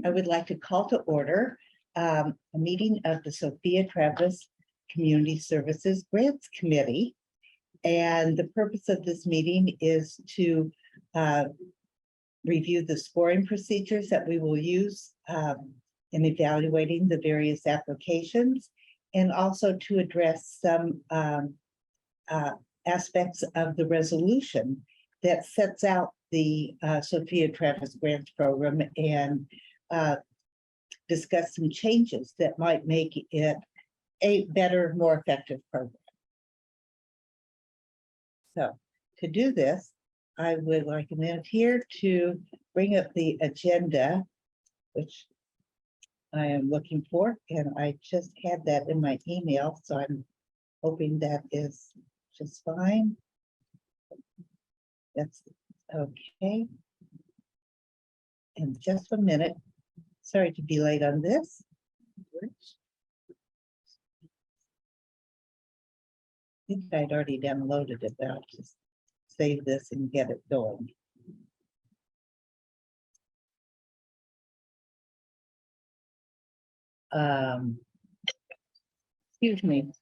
I would like to call to order a meeting of the Sophia Travis Community Services Grants Committee. And the purpose of this meeting is to review the scoring procedures that we will use in evaluating the various applications, and also to address some aspects of the resolution that sets out the Sophia Travis Grants Program, and discuss some changes that might make it a better, more effective program. So to do this, I would like a minute here to bring up the agenda, which I am looking for, and I just had that in my email, so I'm hoping that is just fine. That's okay. And just a minute. Sorry to be late on this. I think I'd already downloaded it, but I'll just save this and get it going. Excuse me.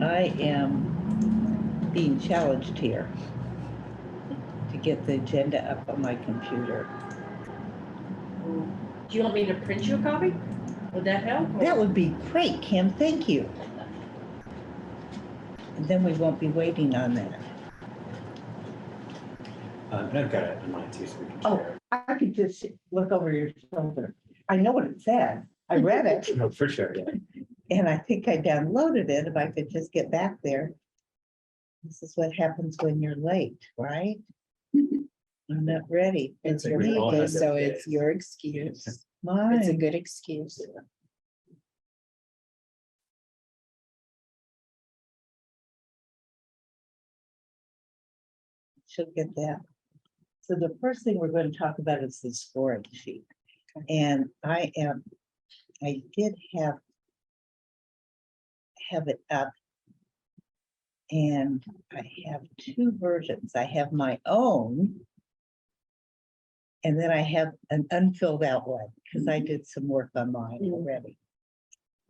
I am being challenged here to get the agenda up on my computer. Do you want me to print you a copy? Would that help? That would be great, Kim, thank you. And then we won't be waiting on that. And I've got it in mind too, so we can Oh, share. I could just look over your shoulder. I know what it said. I read it. No, for sure, yeah. And I think I downloaded it. If I could just get back there. This is what happens when you're late, right? I'm not ready. It's It's like we all have really So those it's days. your excuse. It's a mine. good excuse. She'll get that. So the first thing we're going to talk about is the scoring sheet. And I did have it up. And I have two versions. I have my own. And then I have an unfilled out one because I did some work on mine already.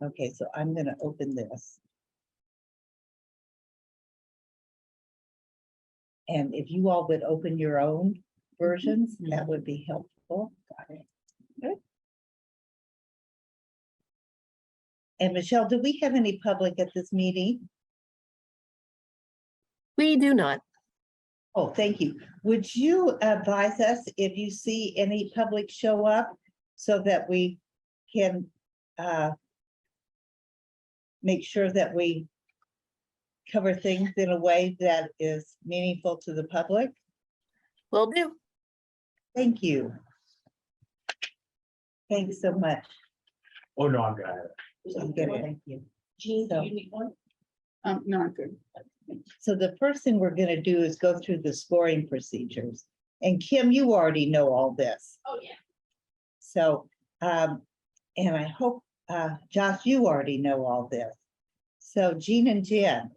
Okay, so I'm going to open this. And if you all would open your own versions, that would be helpful. Got it. Good. And Michelle, do we have any public at this meeting? We do not. Oh, thank you. Would you advise us if you see any public show up so that we can make sure that we cover things in a way that is meaningful to the public? Will do. Thank you. Thanks so much. Oh, no, I'm good. I'm good, thank you. Jean, do So- you need one? No, I'm good. So the first thing we're going to do is go through the scoring procedures. And Kim, you already know all this. Oh, yeah. So, and I hope, Josh, you already know all this. So Jean and Jen,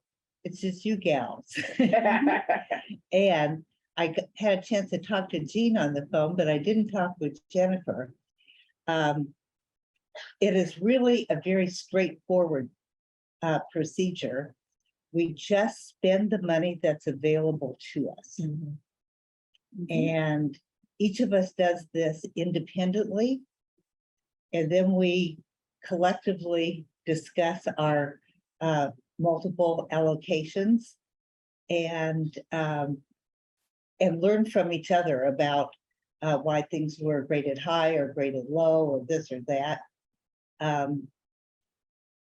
it's just you gals. And I had a chance to talk to Jean on the phone, but I didn't talk with Jennifer. It is really a very straightforward procedure. We just spend the money that's available to us. And each of us does this independently. And then we collectively discuss our multiple allocations and learn from each other about why things were graded high or graded low or this or that.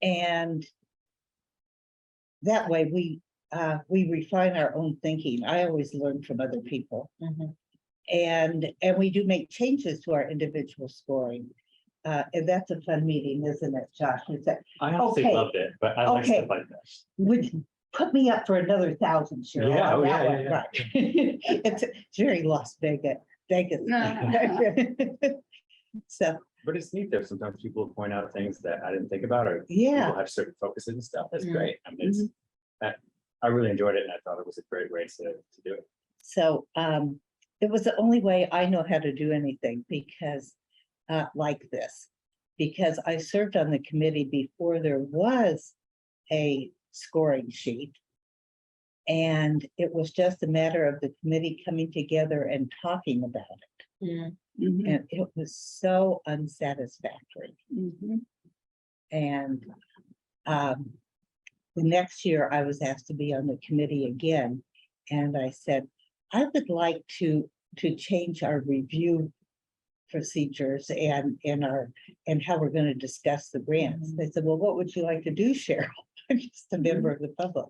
And that way we refine our own thinking. I always learn from other people. And we do make changes to our individual scoring. And that's a fun meeting, isn't it, Josh? Is that, I honestly Okay. loved it, but I like Okay. stuff like this. would put me up for another 1,000, Cheryl. Yeah, on oh, that yeah, one, yeah, right. It's very Las Vegas. No. So, But it's neat though. Sometimes people point out things that I didn't think about, or Yeah. people have certain focuses and stuff. That's Mhm. great. I mean, I really enjoyed it, and I thought it was a great way to do it. So it was the only way I know how to do anything because like this. Because I served on the committee before there was a scoring sheet. And it was just a matter of the committee coming together and talking about it. Mm. Mhm, And it was so unsatisfactory. mhm. And the next year I was asked to be on the committee again. And I said, I would like to change our review procedures and how we're going to discuss the grants. They said, well, what would you like to do, Cheryl? I'm just a member of the public.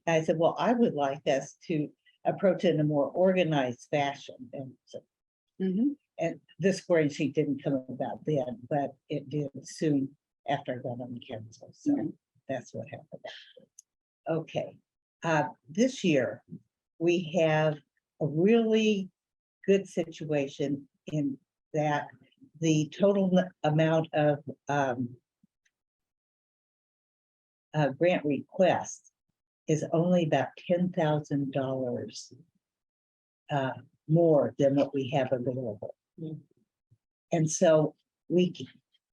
And I said, well, I would like us to approach it in a more organized fashion. And so, Mhm. and this scoring sheet didn't come about then, but it did soon after I got on the council. So Mhm. that's what happened. Okay, this year we have a really good situation in that the total amount of grant requests is only about $10,000 more than what we have available. Mm. And so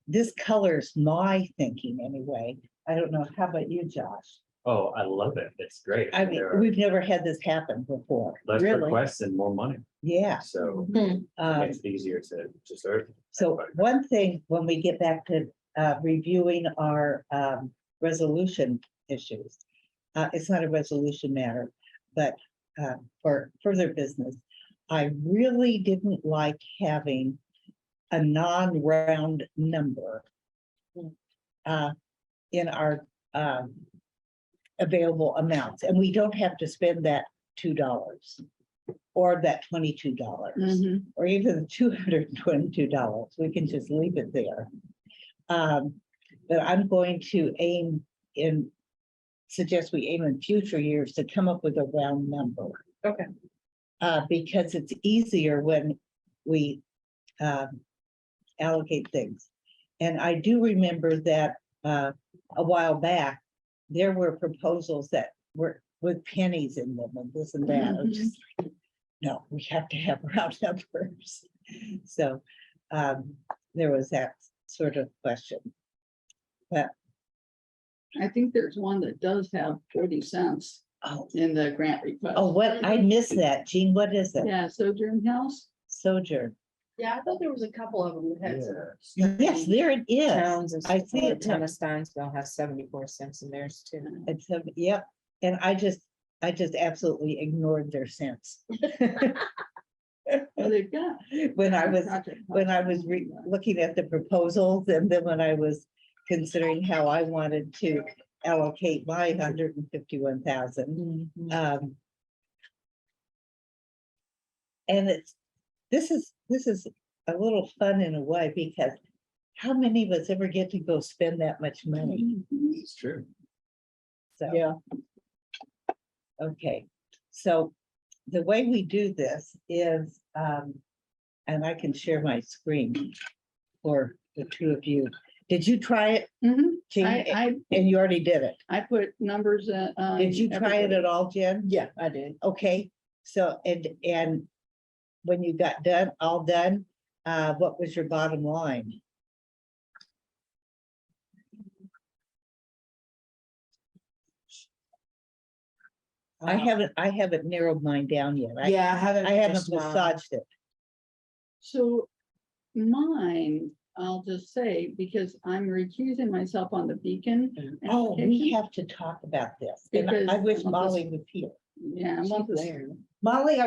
this colors my thinking anyway. I don't know, how about you, Josh? Oh, I love it. It's great. I mean, There are we've never had this happen before. less Really. requests and more money, Yeah. so Hmm. it makes it easier to serve. So everybody. one thing, when we get back to reviewing our resolution issues, it's not a resolution matter, but for further business, I really didn't like having a non-round number in our available amounts, and we don't have to spend that $2 or that $22 Mhm. or even $222. We can just leave it there. But I'm going to suggest we aim in future years to come up with a round number. Okay. Because it's easier when we allocate things. And I do remember that a while back, there were proposals that were with pennies in them and this and that. I'm just like, no, we have to have round numbers. So there was that sort of question. But I think there's one that does have 40 cents oh, in the grant request. what I missed that, Jean. What is it? Yeah, Sojourn House. Sojourn. Yeah, I thought there was a couple of them that had some. Yes, there it is. Towns and I see it. Tennisstonesville has 74 cents in theirs too. It's yep. And I just absolutely ignored their cents. Well, they've got. When I was project looking at the proposals, and then when I was considering how I wanted to allocate my 151,000. And this is a little fun in a way, because how many of us ever get to go spend that much money? Mhm. It's true. So, Yeah. okay, so the way we do this is, and I can share my screen for the two of you. Did you try it, Mhm. Jean? And you already did it. I put numbers. Did you try it at all, Jen? Yeah, I did. Okay, so, and when you got all done, what was your bottom line? I haven't narrowed mine down yet. Yeah, I haven't. I haven't finished mine. massaged it. So mine, I'll just say, because I'm recusing myself on the Beacon. Oh, we application. have to talk about this. And I Because wish I want Molly was here. Yeah, I want this. Molly,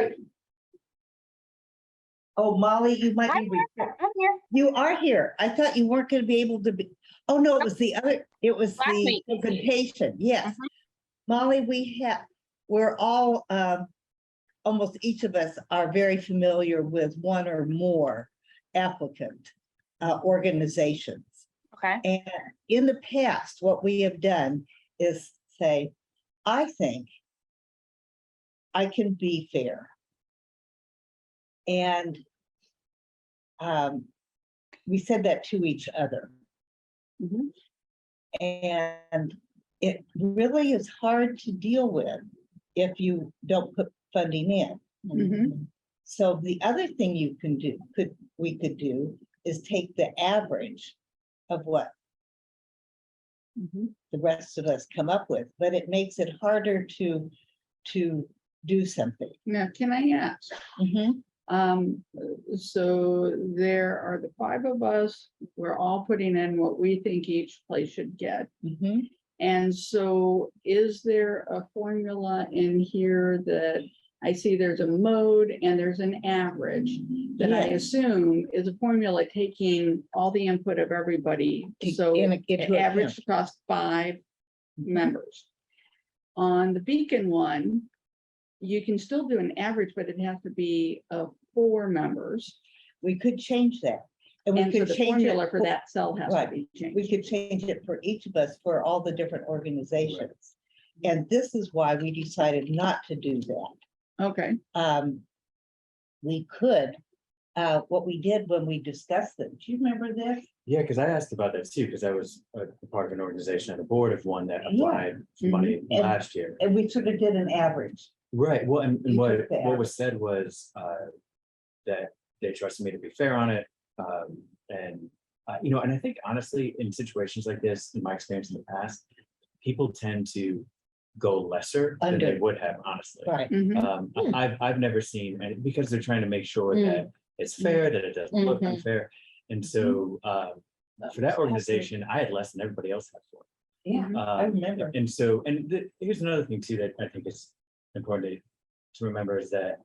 oh, Molly, you might be. I'm here. You are here. I thought you weren't gonna be able to be. Oh, no, it was the other, it was Last the week. presentation. Yes. Molly, we're all, almost each of us are very familiar with one or more applicant organizations. Okay. And in the past, what we have done is say, I think I can be fair. And we said that to each other. Mhm. And it really is hard to deal with if you don't put funding in. Mhm. So the other thing you can do, we could do is take the average of what Mhm. the rest of us come up with, but it makes it harder to do something. Now, can I ask? So there are the five of us, we're all putting in what we think each place should get. Mhm. And so is there a formula in here that I see there's a mode and there's an average that I Yes. assume is a formula taking all the input of everybody. So into it account. averaged across 5 members. On the Beacon one, you can still do an average, but it has to be of 4 members. We could change that. And we And so could the change it. formula for that cell has to right. be changed. We could change it for each of us for all the different organizations. And this is why we decided not to do that. Okay, We could, what we did when we discussed it, do you remember this? Yeah, because I asked about that too, because I was a part of an organization on the board of one that Yeah. applied for money And- last year. And we sort of did an average. Right, well, and You what, took the what was said was, that they trusted me to be fair on it. And, you know, and I think honestly, in situations like this, in my experience in the past, people tend to go lesser than they Under. would have, honestly. Right. mhm, I've never seen, and because they're trying to make sure Mm. that it's fair, that it doesn't look Mhm. unfair. And so, for that organization, I had less than everybody else had for. Yeah, I Um, remember. And so, and here's another thing too, that I think is important to remember is that,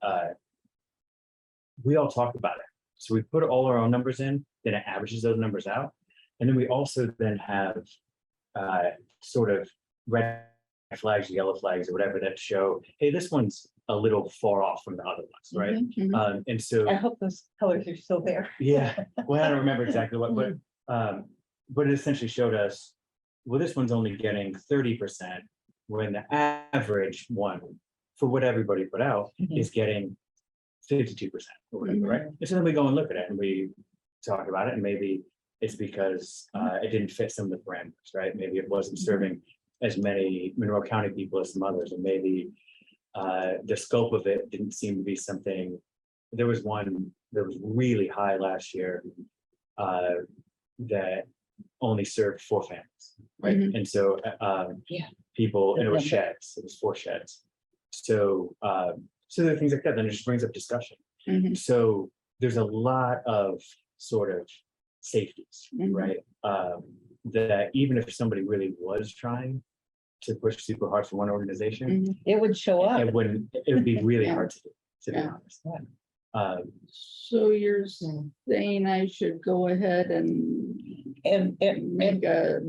we all talk about it. So we put all our own numbers in, then it averages those numbers out. And then we also then have, sort of red flags, yellow flags or whatever that show, hey, this one's a little far off from the other ones, right? mhm. And so. I hope those colors are still there. Yeah, well, I don't remember exactly what, but it essentially showed us, well, this one's only getting 30%, when the average one, for what everybody put out, Mhm. is getting 52% or whatever, right? And so then we go and look at it and we talk about it, and maybe it's because it didn't fit some of the parameters, right? Maybe it wasn't serving as many Monroe County people as some others, and maybe the scope of it didn't seem to be something. There was one that was really high last year that only served 4 families, right? Mhm. And so Yeah. people, and it was Remember. sheds, it was 4 sheds. So so there are things like that, then it just brings up discussion. Mhm. So there's a lot of sort of safeties, Mhm. right? That even if somebody really was trying to push super hard for one organization, Mhm. It would show up. it wouldn't, it would be really Yeah. hard to be Yeah. honest. Right. So you're saying I should go ahead and And make a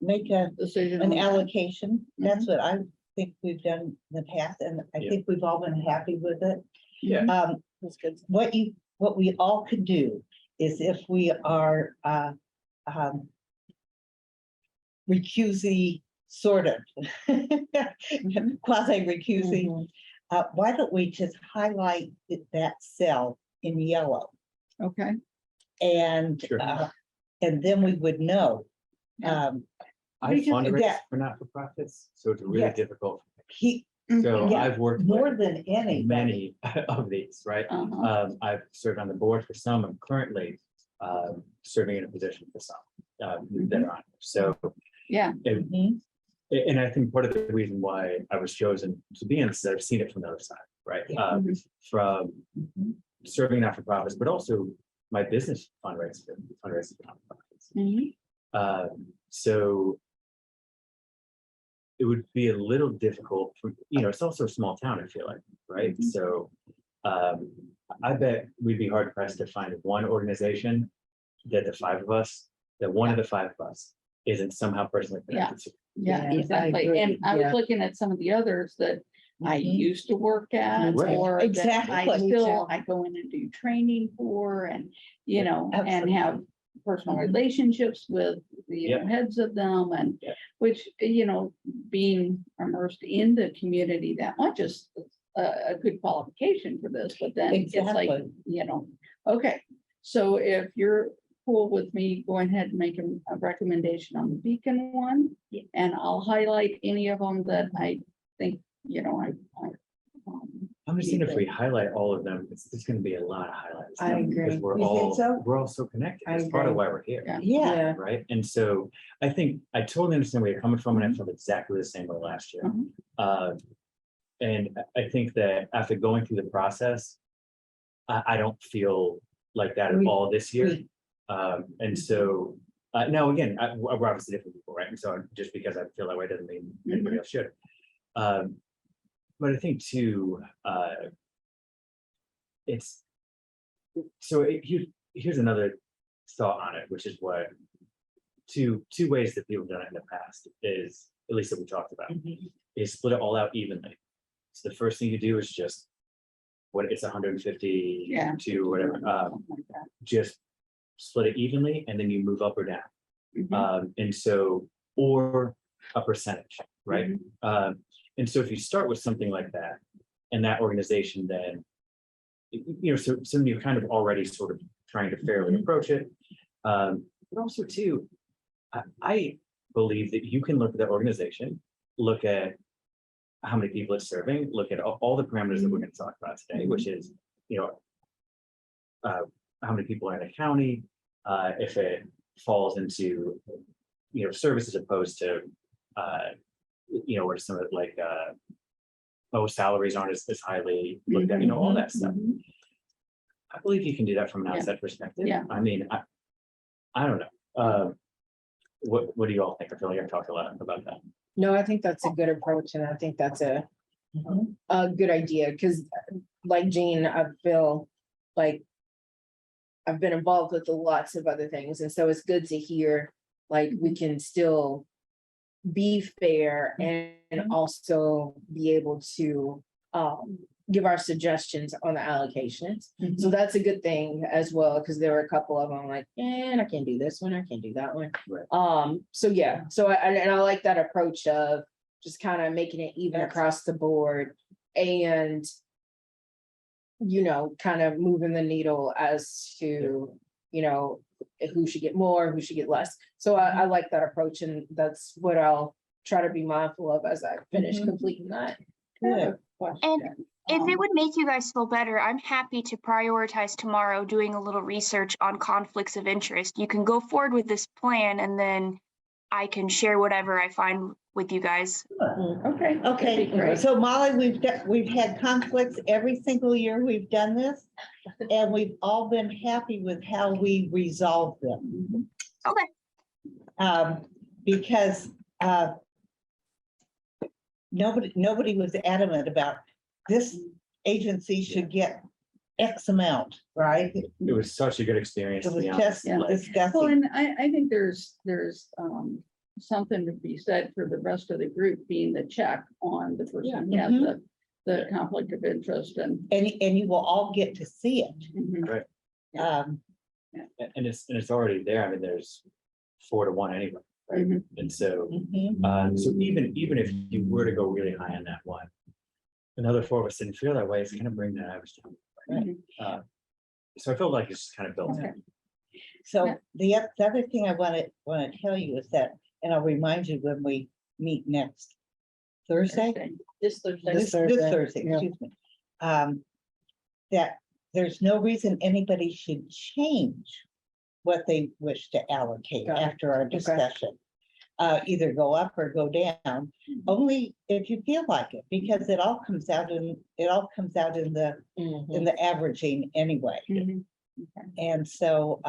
make a decision? an on that? allocation. That's what I think we've done in the past, and I Yeah. think we've all been happy with it. Yeah. That's good. What we all could do is if we are recusey, sort of quasi recusey, why don't we just highlight that cell in yellow? Okay, And Sure. and then we would know. Yeah. I Because fundraise that- for not-for-profits, so it's really Yes. difficult. He, So Yeah, I've worked more with than any. many of these, right? uh-huh, I've served on the board for some. I'm currently serving in a position for some that are on. So, yeah, Mhm. and I think part of the reason why I was chosen to be in this is I've seen it from the other side, right? Yeah. From Mhm. serving not for profits, but also my business fundraising for nonprofits. mhm, So it would be a little difficult for, you know, it's also a small town, I feel like, right? Mhm. So I bet we'd be hard pressed to find one organization that the 5 of us, that one of the 5 of us isn't somehow personally connected to. yeah, Yeah, I exactly. agree, And I was yeah. looking at some of the others that I Mhm. used to work at, Right. or that I Exactly. still, I go in and do training for, and, you know, and Absolutely. have personal Mhm. relationships with the heads of them, and Yeah. which, you know, being immersed in the community that much is a good qualification for this, but then it's like, Exactly. you know, okay, so if you're cool with me going ahead and making a recommendation on the Beacon one. Yeah. And I'll highlight any of them that I think, I'm just saying if we highlight all of them, it's gonna be a lot of highlights. I Because agree. we're You think all, so? we're all so connected. I That's part of agree. why we're here. Yeah. Yeah, Right? And so I think I totally understand where you're coming from, and I felt exactly the same way last year. Mhm. And I think that after going through the process, I don't feel like that at We- all this year. we- And so, now again, we're obviously different people, right? And so just because I feel that way doesn't mean anybody else should. But I think too, it's, so here's another thought on it, which is what two ways that people have done it in the past is, at least that we talked about, is split it all out evenly. So the first thing you do is just, what, it's 150 Yeah. to whatever, something like that. just split it evenly and then you move up or down. Mhm. And so, or a percentage, right? Mhm. And so if you start with something like that, and that organization then, so you're kind of already sort of trying to fairly approach it. But also too, I believe that you can look at that organization, look at how many people it's serving, look at all the parameters that we're going to talk about today, which is, how many people are in a county, if it falls into, service as opposed to, where some of it like, salaries aren't as highly looked at, all that stuff. Mhm. I believe you can do that from an Yeah. outside perspective. Yeah. I mean, I don't know. What do you all think? I feel like I've talked a lot about that. No, I think that's a good approach and I think that's a good idea, because like Jean, I feel like I've been involved with lots of other things, and so it's good to hear, like, we can still be fair and also be able to give our suggestions on the allocations. So that's a good thing as well, because there were a couple of them like, I can't do this one, I can't do that one. Right. So yeah, so I like that approach of just kind of making it even across the board and kind of moving the needle as to, who should get more, who should get less. So I like that approach, and that's what I'll try to be mindful of as I finish completing that. good. Question. If it would make you guys feel better, I'm happy to prioritize tomorrow doing a little research on conflicts of interest. You can go forward with this plan and then I can share whatever I find with you guys. Okay. that'd be Okay, great. so Molly, we've had conflicts every single year we've done this, and we've all been happy with how we resolve them. Okay. Because nobody was adamant about this agency should get X amount, right? It was such a good experience. It to was be honest. just Yeah. Like, Well, discussing. and I think there's something to be said for the rest of the group being the check on the person who has the conflict of interest and. And you will all get to see it. Mhm. and it's already there. I mean, there's 4 to 1 anyway, right? Mhm. And so, Mhm. so even if you were to go really high on that one, another 4 of us didn't feel that way, it's gonna bring that average down. Right. So I feel like it's just kind of built Okay. in. So Yeah. the other thing I want to tell you is that, and I'll remind you when we meet next Thursday. This Thursday. This Thursday, Thursday, yeah. excuse me. That there's no reason anybody should change what they wish to allocate Got it. after our Okay. discussion. Either go up or go down, only if you feel like it, because it all comes out in the averaging anyway. Mhm. And so,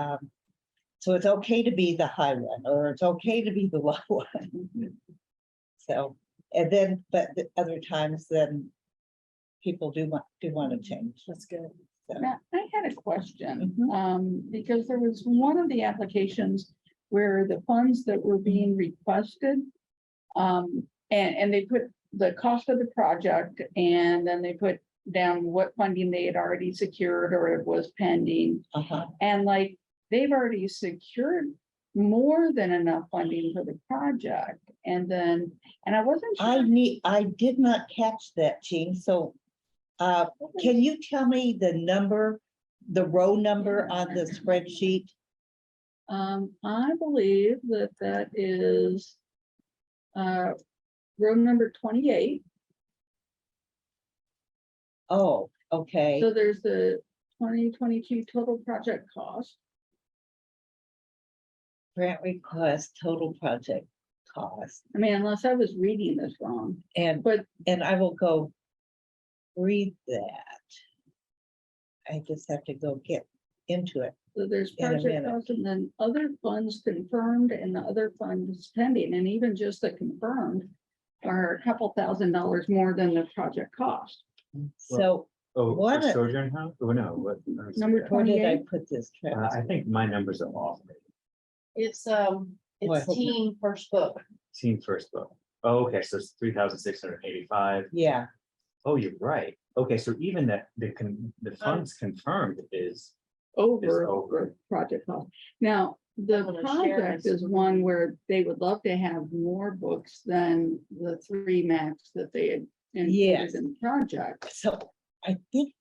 so it's okay to be the high one, or it's okay to be the low one. So, and then, but the other times then people do want to change. That's good. So, Now, I had a question, Mhm. because there was one of the applications where the funds that were being requested, and they put the cost of the project, and then they put down what funding they had already secured or it was pending. And like, they've already secured more than enough funding for the project. And I wasn't sure. I did not catch that, Jean, so, can you tell me the row number on the spreadsheet? I believe that that is road number 28. Oh, okay. So there's the 2022 total project cost. Grant request, total project cost, I mean, unless I was reading this wrong, and, but and I will go read that. I just have to go get into it. so there's In a project minute. cost and then other funds confirmed and the other funds pending, and even just the confirmed are a couple $1,000s more than the project cost. So Oh, What for a- Sojourn House? Oh, no, what? Number where did I 28. put this? I think my numbers are off. It's, Well, I it's hope not. teen first book. Team first book. Oh, okay, so it's 3,685. Yeah, Oh, you're right. Okay, so even that, the funds confirmed is, Over over. the project cost. Now, the I'm gonna share project this. is one where they would love to have more books than the 3 max that they had Yes. included in the project. so I think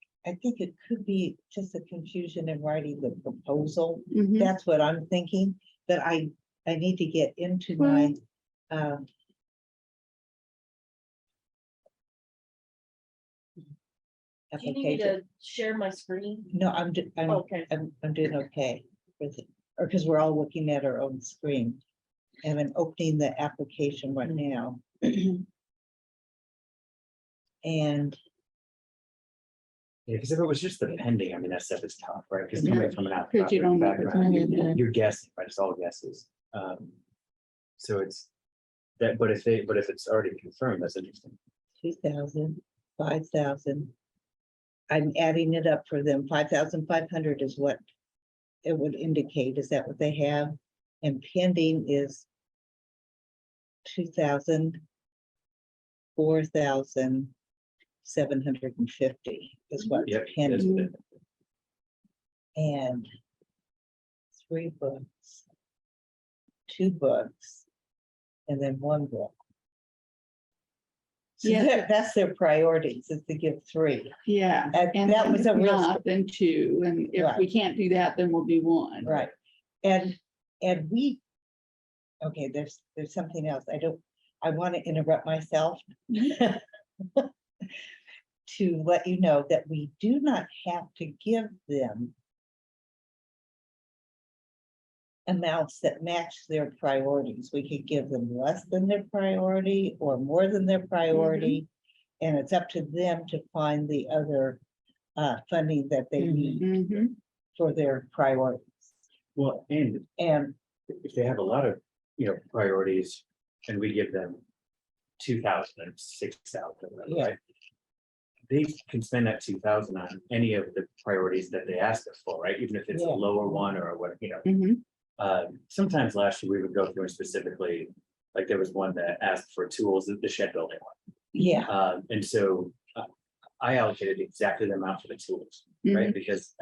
it could be just a confusion in writing the proposal. Mhm. That's what I'm thinking, but I need to get into my, Do you need me application. to share my screen? No, I'm Okay. doing okay with it, or because we're all looking at our own screen. And I'm opening the application right now. And yeah, because if it was just the pending, I mean, that stuff is tough, right? Because coming from an out. Because you don't know if it's background, gonna be- you're guessing, right? It's all guesses. So it's that, but if it's already confirmed, that's interesting. 2,000, 5,000. I'm adding it up for them. 5,500 is what it would indicate. Is that what they have? And pending is 2,000, 4,750 is what's Yep, that's pending. what it- And 3 books, 2 books, and then 1 book. So Yeah. that's their priorities, is to give 3. Yeah. And that was a if real not, then 2, and if we can't do that, then we'll do 1. Right, and we, okay, there's something else, I want to interrupt myself. To let you know that we do not have to give them amounts that match their priorities. We could give them less than their priority or more than their priority. And it's up to them to find the other funding that they need Mhm. for their priorities. Well, and And if they have a lot of, priorities and we give them 2,000 or 6,000, Yeah. right? They can spend that 2,000 on any of the priorities that they ask us for, right? Even if it's a Yeah. lower one or what, Mhm. Sometimes last year we would go through and specifically, like there was one that asked for tools, the shed building one. yeah, And so I allocated exactly the amount for the tools, right? Because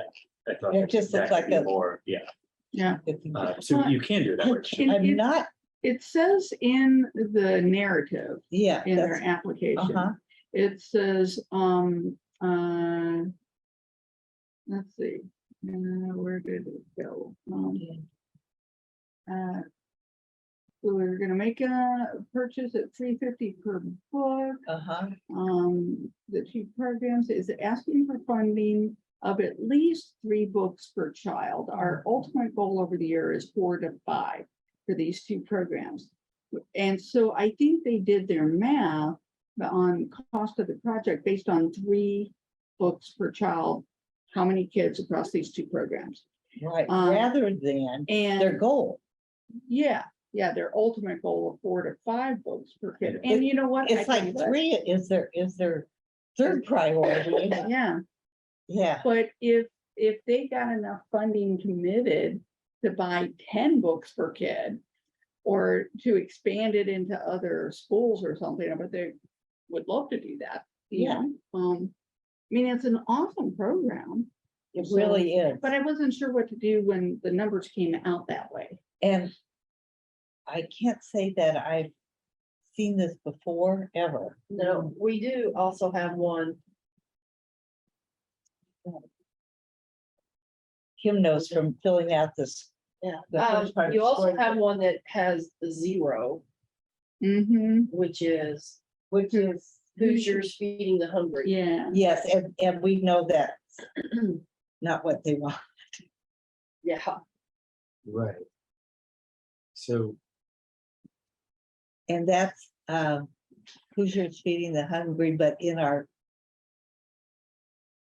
I thought. It that just looks that could like be a- More, yeah. Yeah. So you can do that. way. And I'm it- not, It says in the narrative, yeah, in their that's, application, uh-huh, it says, let's see, where did it go? We're gonna make a purchase at $350 per book. uh-huh, The 2 programs is asking for funding of at least 3 books per child. Our ultimate goal over the year is 4 to 5 for these 2 programs. And so I think they did their math on cost of the project based on 3 books per child. How many kids across these 2 programs? right, Um, rather than their And goal. yeah, their ultimate goal of 4 to 5 books per kid. And you know what? I It's tell like you what, 3 is their 3rd priority. Yeah, Yeah, but if they got enough funding committed to buy 10 books per kid, or to expand it into other schools or something, but they would love to do that. you Yeah. know. I mean, it's an awesome program, it really is. but I wasn't sure what to do when the numbers came out that way. And I can't say that I've seen this before, ever. No, we do also have one. Kim knows from filling out this Yeah. The first part You is also scored. have one that has 0, Mm-hmm, which is Which is, Hoosiers feeding the hungry. yeah. yes, and we know that's not what they want. Yeah, Right. So, And that's, Hoosiers feeding the hungry, but in our.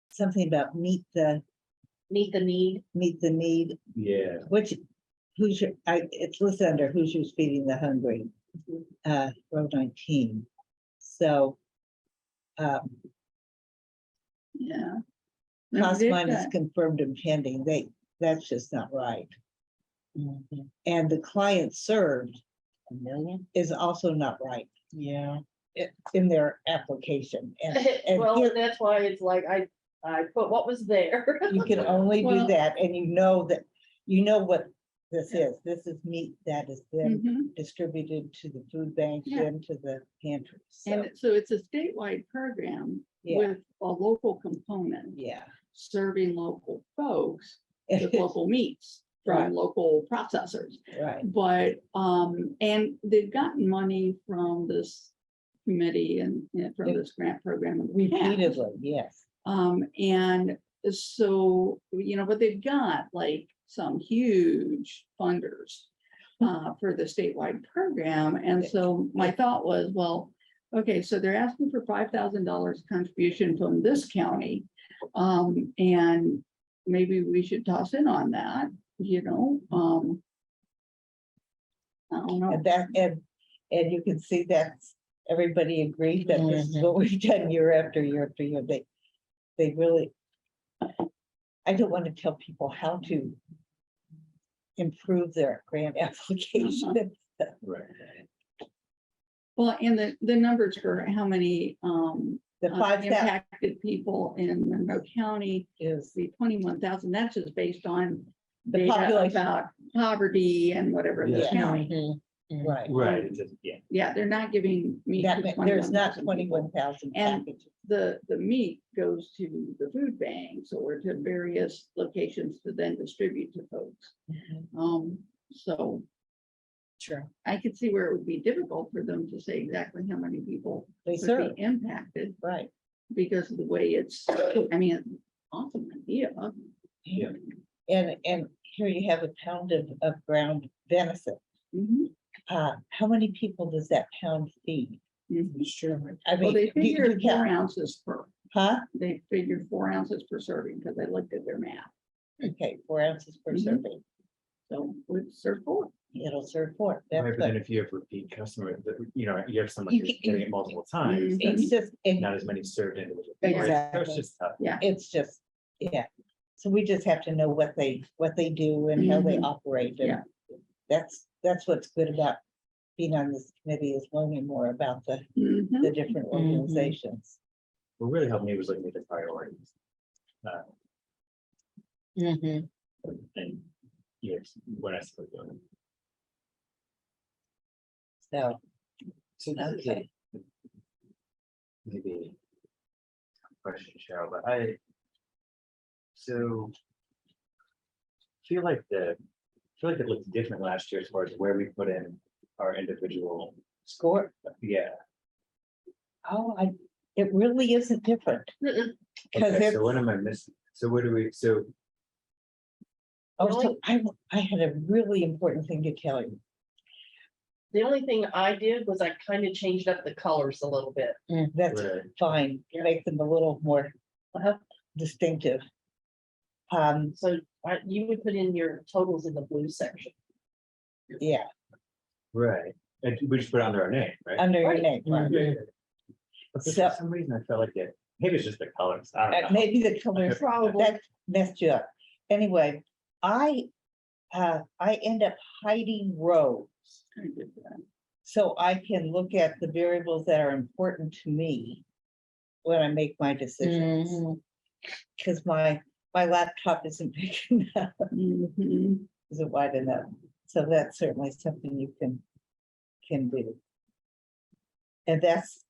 Something about meet the need, yeah, which Hoosier, it's listed under Hoosiers feeding the hungry. Row 19. So, Yeah. cost They've mine is got- confirmed and pending, that's just not right. And the client served A million? is also not right Yeah. in their application. And well, here- and that's why it's like, I put what was there. you can only do Well- that, and you know what this is. This is meat that has been Mhm. distributed to the food banks Yeah. and to the pantries. So, And so it's a statewide program yeah, with a local component yeah. serving local folks with Right, local meats from local processors. But, and they've gotten money from this committee and from Yeah. this grant program. in the past. repeatedly, yes. And so, but they've got like some huge funders for the statewide program. And so my thought was, well, okay, so they're asking for $5,000 contribution from this county. And maybe we should toss in on that, I don't know. And that, and you can see that everybody agreed that this is what we've done year after year after year. They really, I don't want to tell people how to improve their grant application. right. Well, and the numbers for how many The 5,000 impacted people in Monroe County, is the 21,000, that's just based on the data population, about poverty and whatever in the Yeah. county. right? Right, it just, yeah, Yeah, they're not giving meat. That to meant there's not 21,000 people. 21,000 And- packages. The meat goes to the food banks or to various locations to then distribute to folks. So Sure. I could see where it would be difficult for them to say exactly how many people They would serve, be impacted right? because of the way it's, I mean, awesome idea. Yeah. And here you have a pound of ground venison. Mhm, How many people does that pound feed? mhm. Sure. I Well, mean, they you figured 4 count- ounces per, huh? they figured 4 ounces per serving because I looked at their math. Okay, 4 ounces per Mhm. serving. So we'd serve 4. It'll serve 4. right, That's but then good. if you have repeat customers, you have someone You who's can- getting it multiple times, Mhm. It's just, not as many served individually. So Exactly. it's just tough. it's just, yeah. So we just have to know what they do and how they Mhm. operate. And Yeah. That's what's good about being on this committee, is learning more about the Mhm. different Mhm. organizations. What really helped me was looking at the priorities. Mhm. And yes, when I started doing it. So, So this is okay. maybe a question, Cheryl, but feel like it looked different last year as far as where we put in our individual, score. yeah. Oh, it really isn't different. Mm-mm. Because Okay, it's, so what am I missing? So what do we, so, oh, so I had a really important thing to tell you. The only thing I did was I kind of changed up the colors a little bit. That's right, fine, make them a little more Uh-huh. distinctive. So you would put in your totals in the blue section. Yeah, right, and we just put it under our name, right? under your Right. name, right? But for So- some reason, I felt like maybe it's just the colors, I don't know. Maybe the colors that messed you up. Anyway, I end up hiding rows. I did that. So I can look at the variables that are important to me when I make my decisions. Mhm. Because my laptop isn't big enough, Mhm. isn't wide enough. So that's certainly something you can do. And that's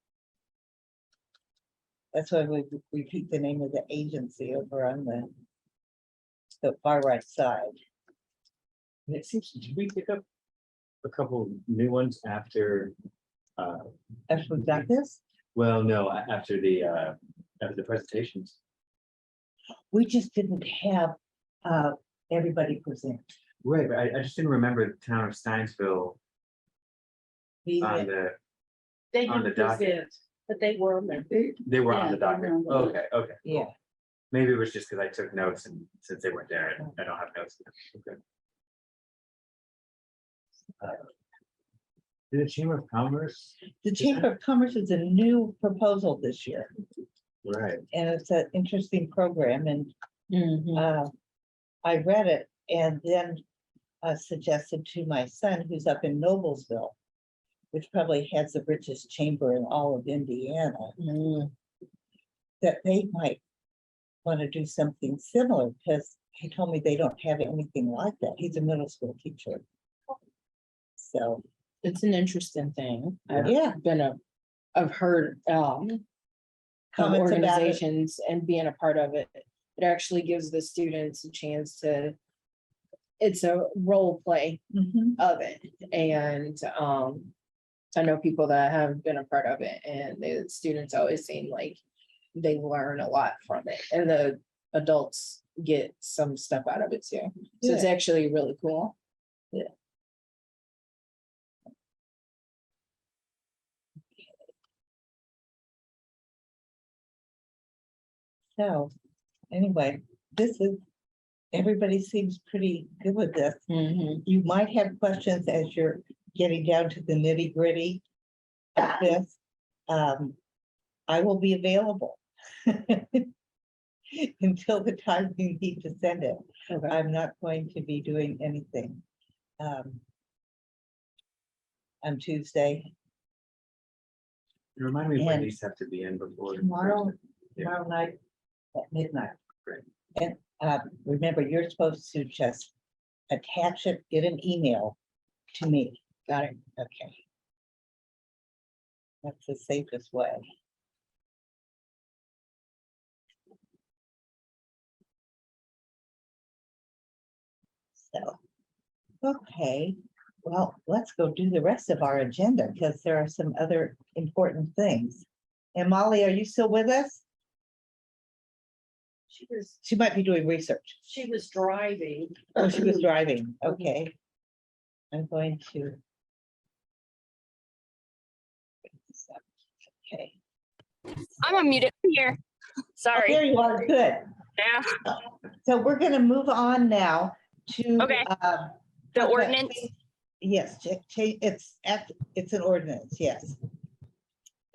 why we repeat the name of the agency over on the far right side. And it seems, did we pick up a couple new ones after, If we got this, well, no, after the presentations? we just didn't have everybody present. Right, but I just didn't remember the town of Steinsville on the, They On the didn't docket. present, but they were on there. they were on Yeah, the docket. they were on the Okay, okay. Yeah. cool. Maybe it was just because I took notes and since they weren't there, I don't have notes. Okay. Did the Chamber of Commerce? The Chamber of Commerce is a new proposal this year, Right. and it's an interesting program, and Mhm. I read it and then suggested to my son, who's up in Noblesville, which probably has the richest chamber in all of Indiana, Mm. that they might want to do something similar, because he told me they don't have anything like that. He's a middle school teacher. So, It's an interesting thing. yeah, I've heard, of comments about it. organizations and being a part of it. It actually gives the students a chance to, it's a role play Mhm. of it. And, I know people that have been a part of it and the students always seem like they learn a lot from it and the adults get some stuff out of it too. So it's actually really cool. So, anyway, this is, everybody seems pretty good with this. Mhm. You might have questions as you're getting down to the nitty gritty of this. I will be available until the time you need to send it. Okay. I'm not going to be doing anything on Tuesday. Remind me when And these have to be in before. tomorrow, Yeah. tomorrow night at midnight. Great. And remember, you're supposed to just attach it, get an email to me. Got it. Okay. That's the safest way. So, okay, well, let's go do the rest of our agenda because there are some other important things. And Molly, are you still with us? She might be doing research. She was driving. Oh, she was driving, okay. I'm going to. Okay. I'm unmuted here. Oh, Sorry. there you are, good. Yeah. So we're gonna move on now to. Okay. The The ordinance. Yes, it's an ordinance, yes.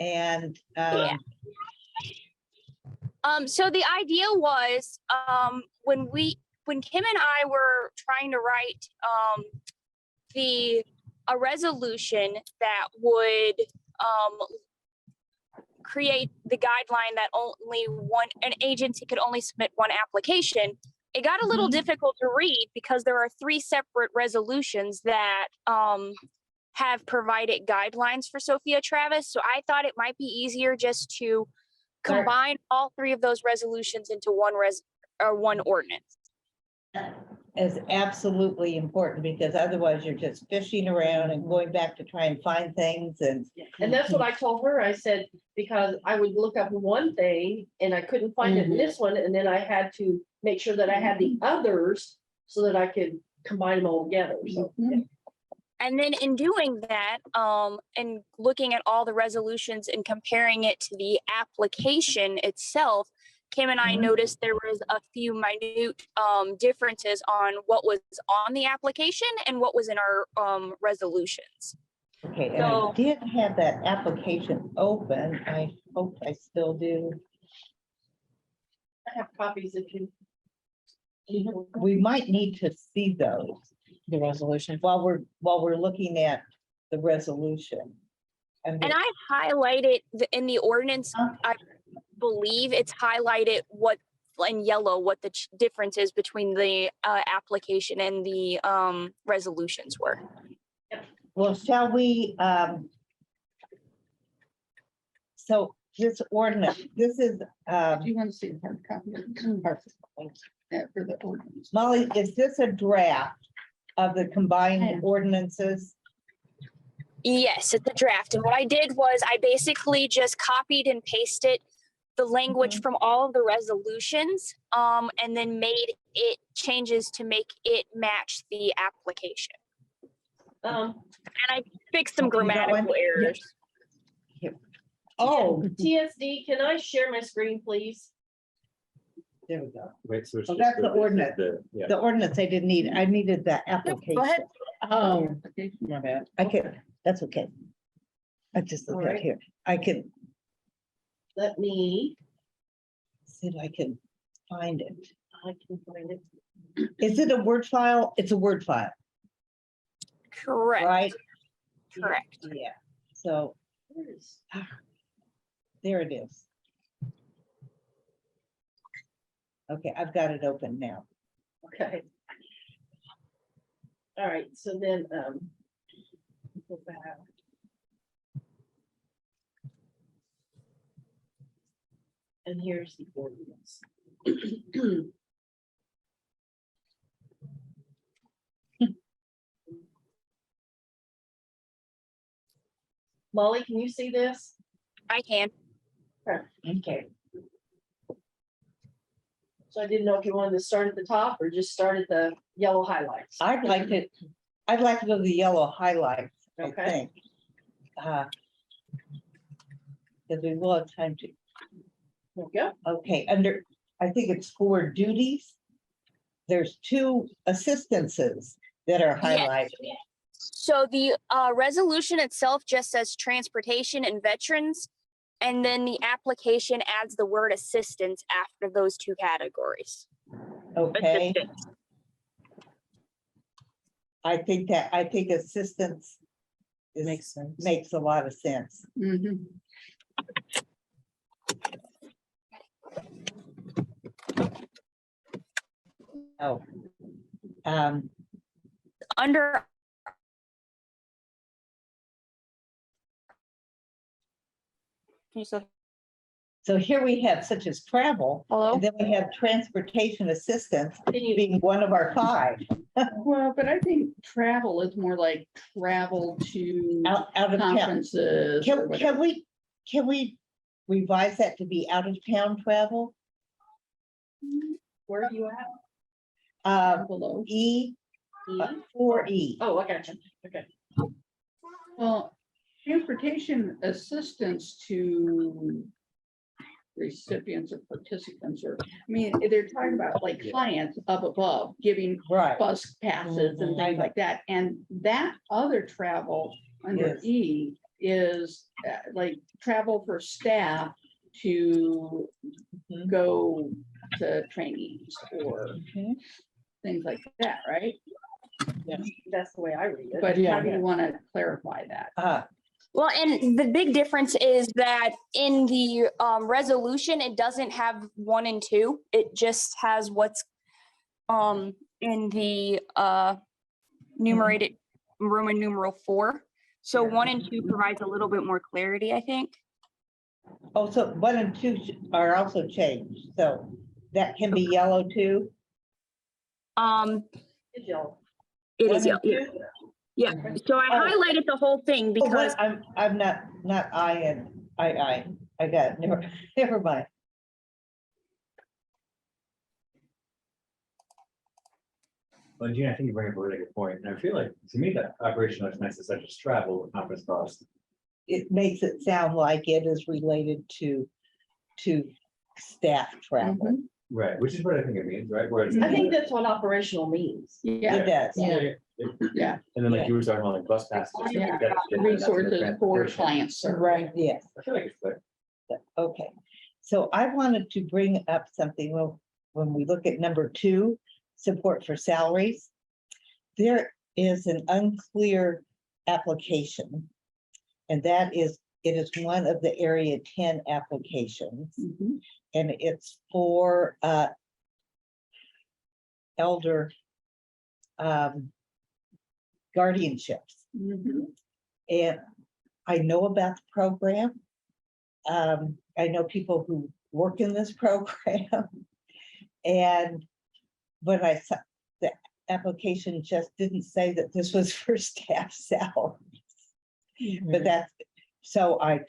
And, Yeah. So the idea was, when Kim and I were trying to write, a resolution that would, create the guideline that only an agency could only submit one application, it got a little difficult to read because there are 3 separate resolutions that, have provided guidelines for Sophia Travis. So I thought it might be easier just to combine all 3 of those resolutions into one ordinance. is absolutely important because otherwise you're just fishing around and going back to try and find things and. And that's what I told her. I said, because I would look up one thing and I couldn't find it in this one, and then I had to make sure that I had the others so that I could combine them all together. So, yeah. And then in doing that, and looking at all the resolutions and comparing it to the application itself, Kim and I noticed there was a few minute differences on what was on the application and what was in our resolutions. Okay, and I So- did have that application open. I hope I still do. I have copies if you. We might need to see those The resolution. while we're looking at the resolution. And I highlighted in the ordinance, I believe it's highlighted what in yellow, what the difference is between the application and the resolutions were. Well, shall we, so this ordinance, this is, Do you want to see the hard copy? For the ordinance. Molly, is this a draft of the combined Yeah. ordinances? Yes, it's a draft. And what I did was I basically just copied and pasted the language from all of the resolutions, and then made it changes to make it match the application. And I fixed some Okay, that one? grammatical errors. Oh, TSD, can I share my screen, please? there we go. Wait, so it's Oh, just that's the ordinance. Yeah. The ordinance I didn't need. I needed the application. Go ahead. Oh, my bad. I can, that's okay. I just look All at right. here. I can Let me, see if I can find it. I can find it. Is it a Word file? It's a Word file, Correct. right? Correct. Yeah, so Where is- there it is. Okay, I've got it open now. Okay. All right, so then, go back. And here's the ordinance. Molly, can you see this? I can. Okay. So I didn't know if you wanted to start at the top or just start at the yellow highlights. I'd like to go to the yellow highlights, I Okay. think. Because we will have time to, There we go. okay, under, I think it's for duties. There's 2 assistances that are Yes. highlighted. So the resolution itself just says transportation and veterans. And then the application adds the word assistance after those 2 categories. Okay, Assistance. I think assistance Makes sense. makes a lot of sense. Mhm. Oh. Under Can you still, So here we have such as travel, hello? and then we have transportation assistance Can you, being one of our 5 Well, but I think travel is more like travel to out of town. conferences. or whatever. Can we revise that to be out of town travel? where are you at? Below. E, E? 4E. Oh, I got you. Okay. Well, transportation assistance to recipients or participants, or, I mean, they're talking about like clients up above, giving Right, bus passes and things like that. And that other travel under Yes. E is like travel for staff to Mhm. go to trainings or Okay. things like that, right? That's the way I read it. But how Yeah. do you want to clarify that? Well, and the big difference is that in the resolution, it doesn't have 1 and 2. It just has what's in the numerated Roman numeral 4. So 1 and 2 provides a little bit more clarity, I think. Oh, so 1 and 2 are also changed, so that can be yellow too? It's yellow. It 1 is, and yeah. 2? Yeah, so I Oh. highlighted the whole thing Oh, because what? I'm not I and I got it, never mind. Well, Gina, I think you bring up a really good point, and I feel like, to me, that operational expenses such as travel, conference costs. It makes it sound like it is related to staff travel. Right, which is what I think it means, right? Whereas. I think that's what operational means. Yeah, It does. Yeah. yeah, And then like you were talking about like bus passes. Yeah. that's- that's resources for transportation. clients. Right, yes. I feel like it's good. Okay, so I wanted to bring up something, well, when we look at number 2, support for salaries. There is an unclear application. And that is, it is one of the area 10 applications, Mhm. and it's for elder guardianships. Mhm. And I know about the program. I know people who work in this program. And when I saw application just didn't say that this was for staff salary. But that's, so I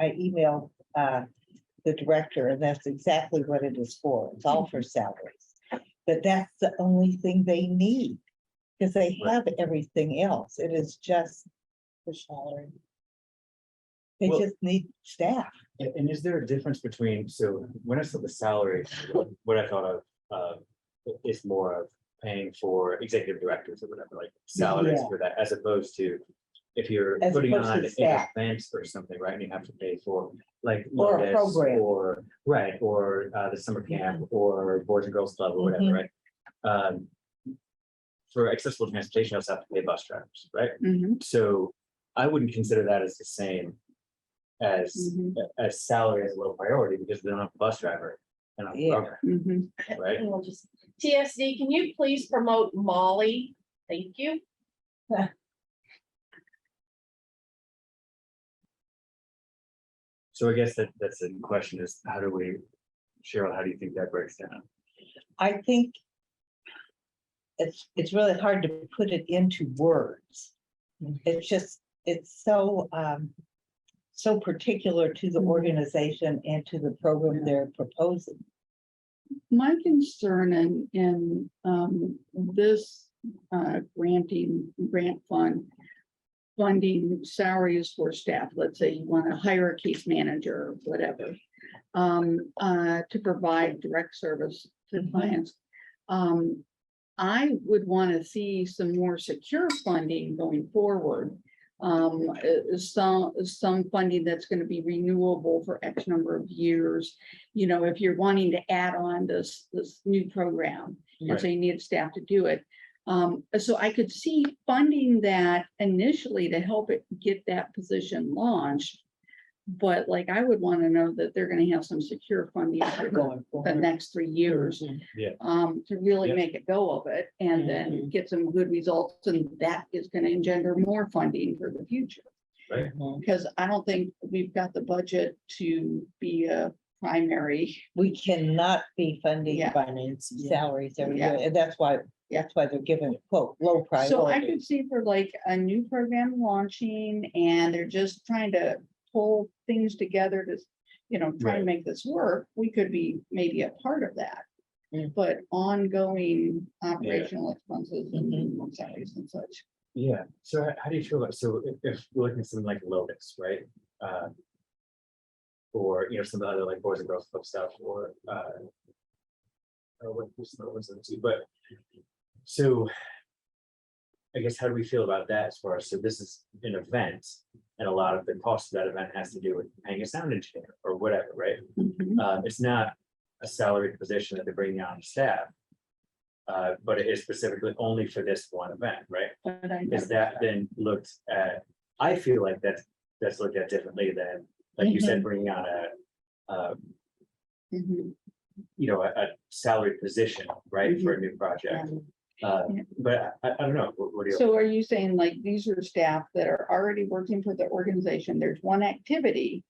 emailed the director, and that's exactly what it is for. It's all for salaries. But that's the only thing they need, because they have everything else. It is just for salary. They Well- just need staff. And is there a difference between, so when I saw the salary, what I thought of, is more of paying for executive directors or whatever, like salaries Yeah. for that, as opposed to if you're As putting opposed to on an staff. event or something, right, and you have to pay for like. Or a Lotus program. Or, right, or the summer camp or Boys and Girls Club or whatever, Mhm. right? For accessible transportation, you also have to pay bus drivers, right? Mhm, So I wouldn't consider that as the same as, Mhm. as salary as a low priority, because they don't have a bus driver and a Yeah. program, mhm. right? And we'll just, TSD, can you please promote Molly? Thank you. So I guess that's the question is, how do we, Cheryl, how do you think that breaks down? I think it's really hard to put it into words. It's just, it's so, so particular to the Mhm. organization and to the program they're proposing. My concern in this grant fund. Funding salaries for staff, let's say you want to hire a case manager or whatever. To provide direct service to Mhm. clients. I would want to see some more secure funding going forward. Some funding that's going to be renewable for X number of years. You know, if you're wanting to add on this new program, and so you need staff to do it. So I could see funding that initially to help it get that position launched. But like, I would want to know that they're going to have some secure funding for the next 3 years. Yeah. To really Yep. make a go of it and then get some good results, and that is going to engender more funding for the future. Right. Because I don't think we've got the budget to be a primary. We cannot be funding Yeah. finance salaries every Yeah. year, and that's why they're given, quote, low So I priority. could see for like a new program launching and they're just trying to pull things together to, try Right. and make this work. We could be maybe a part of that. Mm. But ongoing operational expenses and Mhm. salaries and such. Yeah, so how do you feel about, so if we're looking at something like Lotus, right? Or, some of the other like Boys and Girls Club stuff, or what was it too, but so I guess how do we feel about that as far as, so this is an event and a lot of the cost of that event has to do with paying a sound engineer or whatever, right? Mhm. It's not a salaried position that they're bringing on staff. But it is specifically only for this one event, right? But I Is never- that then looked at, I feel like that's looked at differently than, like you said, bringing on Mhm. a salaried position, right, for a new project. Yeah. But I don't know, what do you? So are you saying like these are staff that are already working for the organization? There's one activity.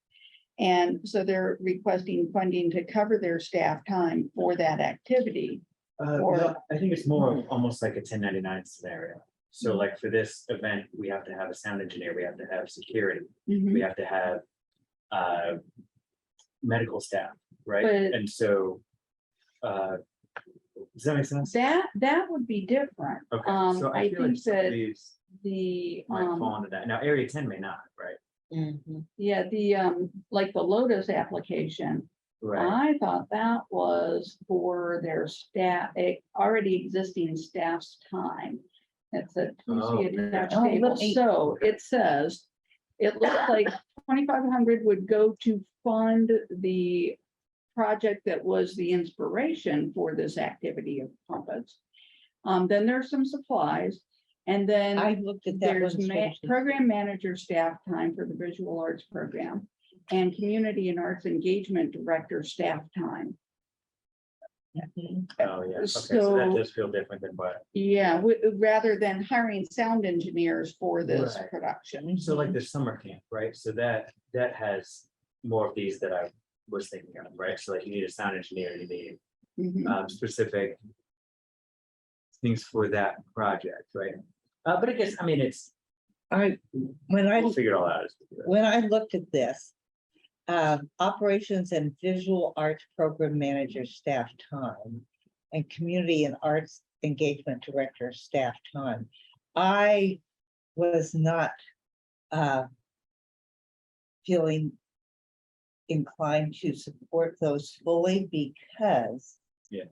And so they're requesting funding to cover their staff time for that activity. or- No, I think it's more of almost like a 1099 scenario. So like for this event, we have to have a sound engineer, we have to have security, Mhm. we have to have medical staff, right? But- And so does that make sense? That would be different. Okay, so I I feel like think some of that these the, might fall into that. Now, Area 10 may not, right? yeah, like the Lotus application, Right, I thought that was for their staff, already existing staff's time. It's a Oh, PC attached oh, table, let me- so it says, it looks like 2,500 would go to fund the project that was the inspiration for this activity of Compass. Then there's some supplies, and then I looked at that there's one. program manager staff time for the visual arts program and community and arts engagement director staff time. Mhm. oh, yeah, okay, so that So- does feel different than what, Yeah, rather than hiring sound engineers for this Right. production. so like the summer camp, right? So that has more of these that I was thinking of, right? So like you need a sound engineer, you need Mhm. specific things for that project, right? But I guess, I mean, it's, we'll figure it all out. as we do it. when I looked at this, operations and visual arts program manager staff time and community and arts engagement director staff time. I was not feeling inclined to support those fully because Yeah.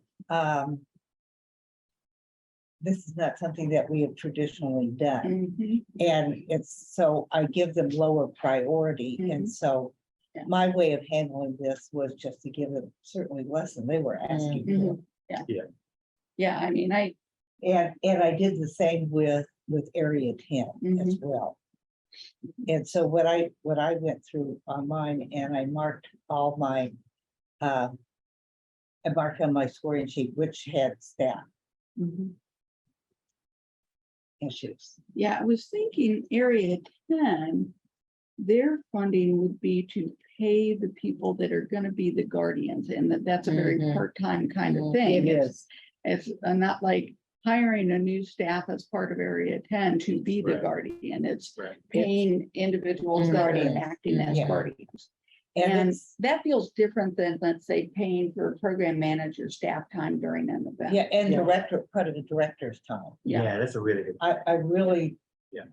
this is not something that we have traditionally done. Mhm. And it's, so I give them lower priority, and so Yeah. my way of handling this was just to give them certainly less than they were asking for. Yeah, I mean, And I did the same with area 10 as well. And so what I went through on mine, and I marked all my, I marked on my scoring sheet which had staff mhm. issues. Yeah, I was thinking area 10, their funding would be to pay the people that are gonna be the guardians, and that's a very Mhm. part-time kind of Mhm. thing. It is. It's not like hiring a new staff as part of area 10 to be the Right. guardian. It's Right. paying individuals that are Guardians. acting as Yeah. guardians. And And it's, that feels different than, let's say, paying for program manager staff time during an event. yeah, and Yeah. director, part of the director's time. Yeah. Yeah, that's a really good. I really. Yeah.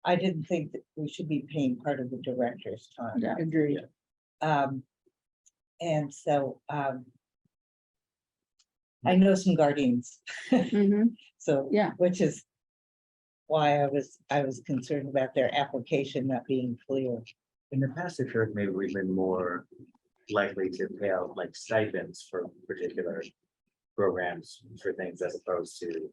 I didn't think that we should be paying part of the director's time. Yeah. Agreed. And so, I know some guardians, Mhm. so. Yeah. Which is why I was concerned about their application not being clear. In the past, I feel like maybe we've been more likely to pay out like stipends for particular programs for things as opposed to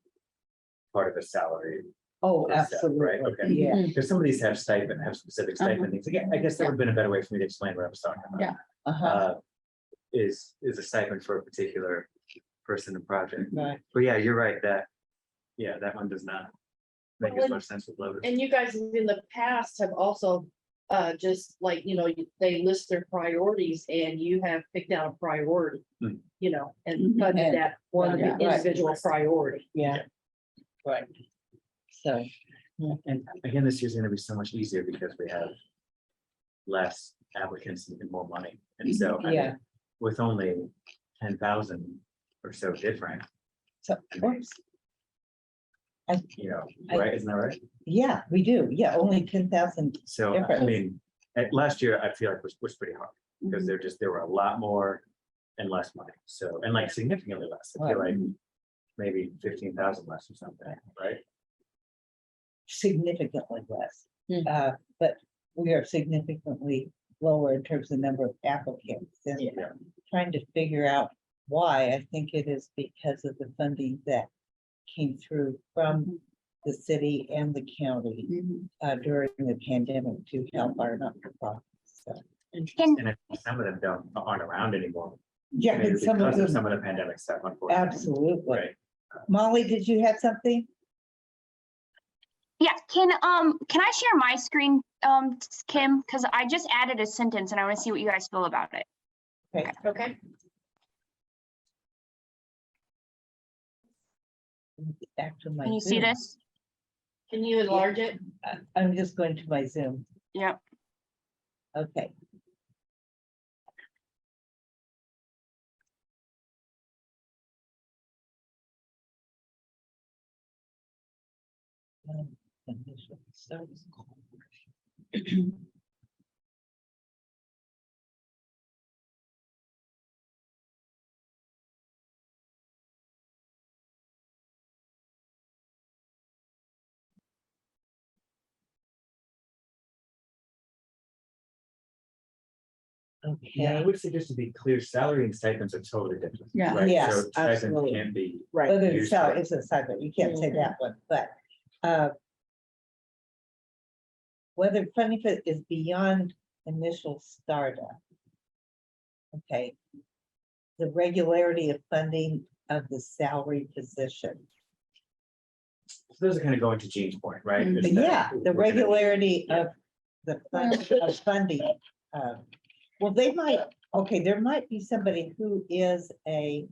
part of a salary. Oh, for staff, right? absolutely, Okay. yeah. Because some of these have stipend, have specific stipend things. Again, I guess that would have been a better way for me to explain what I was talking about. Yeah. Uh-huh, Is a stipend for a particular person and project. right. But yeah, you're right, that one does not make as Well, much sense with Lotus. And you guys in the past have also, just like, they list their priorities and you have picked out a priority. Hmm. And Mhm. funded And- that one Yeah. individual priority. Yeah. Right. So, And again, this year's gonna be so much easier because we have less applicants and more money. And so, I Yeah. mean, with only 10,000 or so different, so, oops, right, isn't that right? yeah, we do, yeah, only 10,000, So, I Difference. mean, last year, I feel like was pretty hard, because there were a lot more and less money, so, and like significantly less, I feel like maybe 15,000 less or something, right? significantly less. Hmm. But we are significantly lower in terms of number of applicants, and Yeah. trying to figure out why. I think it is because of the funding that came through from the city and the county Mhm. During the pandemic to help our not-for-profits. So, And I think some of them aren't around anymore. yeah, Maybe and some of because of them, some of the pandemic stuff, unfortunately. absolutely. Right. Molly, did you have something? Yeah, can I share my screen, Kim? Because I just added a sentence and I want to see what you guys feel about it. Okay. Back to my Can you see Zoom. this? Can you enlarge it? I'm just going to my Zoom. Yep. Okay. Yeah, I Okay, would say just to be clear, salary and stipends are totally different. Yeah. right? Yes, So stipends absolutely. can be, Right. whether it's Used salary, for- it's a stipend, you can't say that one, but whether funding for is beyond initial startup. Okay. The regularity of funding of the salary position. so those are kind of going to Gene's point, right? Mhm. Is that Yeah, the we're gonna- regularity yeah. of the of funding. Well, they might, okay, there might be somebody who is a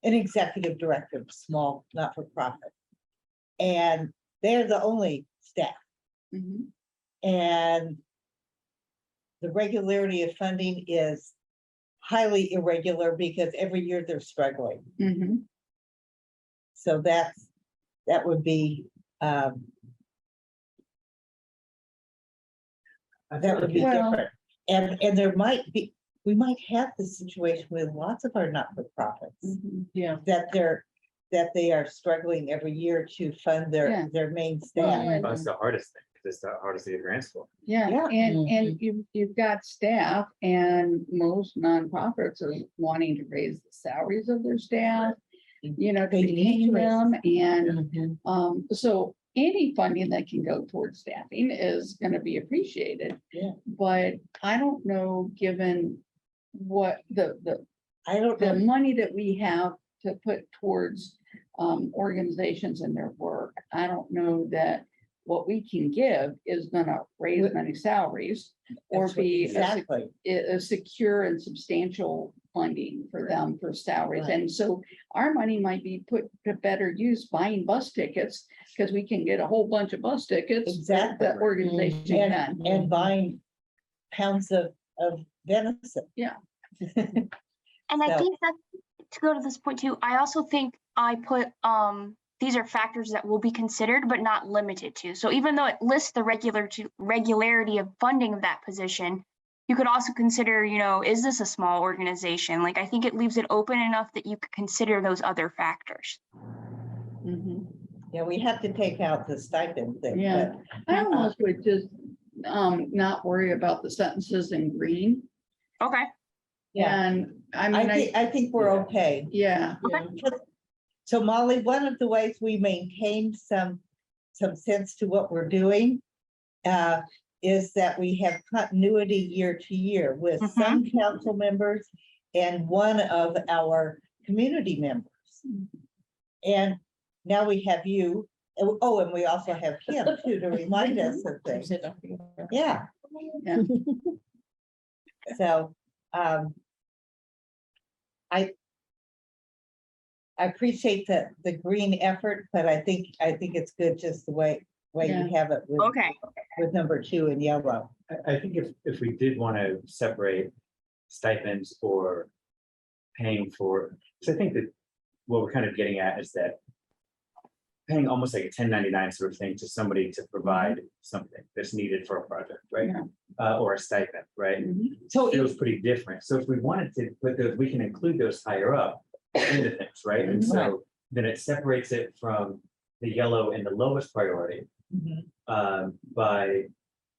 an executive director of a small not-for-profit. And they're the only staff. Mhm. And the regularity of funding is highly irregular because every year they're struggling. Mhm. So that would be, that would be Well- different. And there might be, we might have this situation with lots of our not-for-profits, Mhm. Yeah. that they are struggling every year to fund Yeah. their main Well, staff. and- That's the hardest thing, 'cause it's the hardest to get grants for. Yeah, Yeah. and you've got staff and most nonprofits are wanting to raise the salaries of their staff. You know, to They need retain to raise them and, Mhm. so any funding that can go towards staffing is gonna be appreciated. Yeah. But I don't know, given what I don't the know, money that we have to put towards organizations and their work, I don't know that what we can give is gonna raise many salaries or that's what- be exactly, a secure and substantial funding for them for salaries. Right. And so our money might be put to better use buying bus tickets, because we can get a whole bunch of bus tickets. Exactly. That organization can. and buying pounds of venison. Yeah. And I So- think that, to go to this point too, I also think I put, these are factors that will be considered but not limited to. So even though it lists the regularity of funding of that position, you could also consider, you know, is this a small organization? Like, I think it leaves it open enough that you could consider those other factors. Mhm. Yeah, we have to take out the stipend thing, Yeah. but I almost would just not worry about the sentences in green. Okay. yeah, And I mean, I think we're okay. yeah, So Molly, one of the ways we maintain some sense to what we're doing is that we have continuity year to year with some council members and one of our community members. And now we have you, oh, and we also have Kim too, to remind us of things. Yeah, yeah. so, I appreciate the green effort, but I think it's good just the way you have it Okay. with number 2 in yellow. I think if we did want to separate stipends or paying for, so I think that what we're kind of getting at is that paying almost like a 1099 sort of thing to somebody to provide something that's needed for a project, right? Or a stipend, right? Mhm. So Feels pretty different. So if we wanted to put those, we can include those higher up into things, right? And Right. so then it separates it from the yellow and the lowest priority by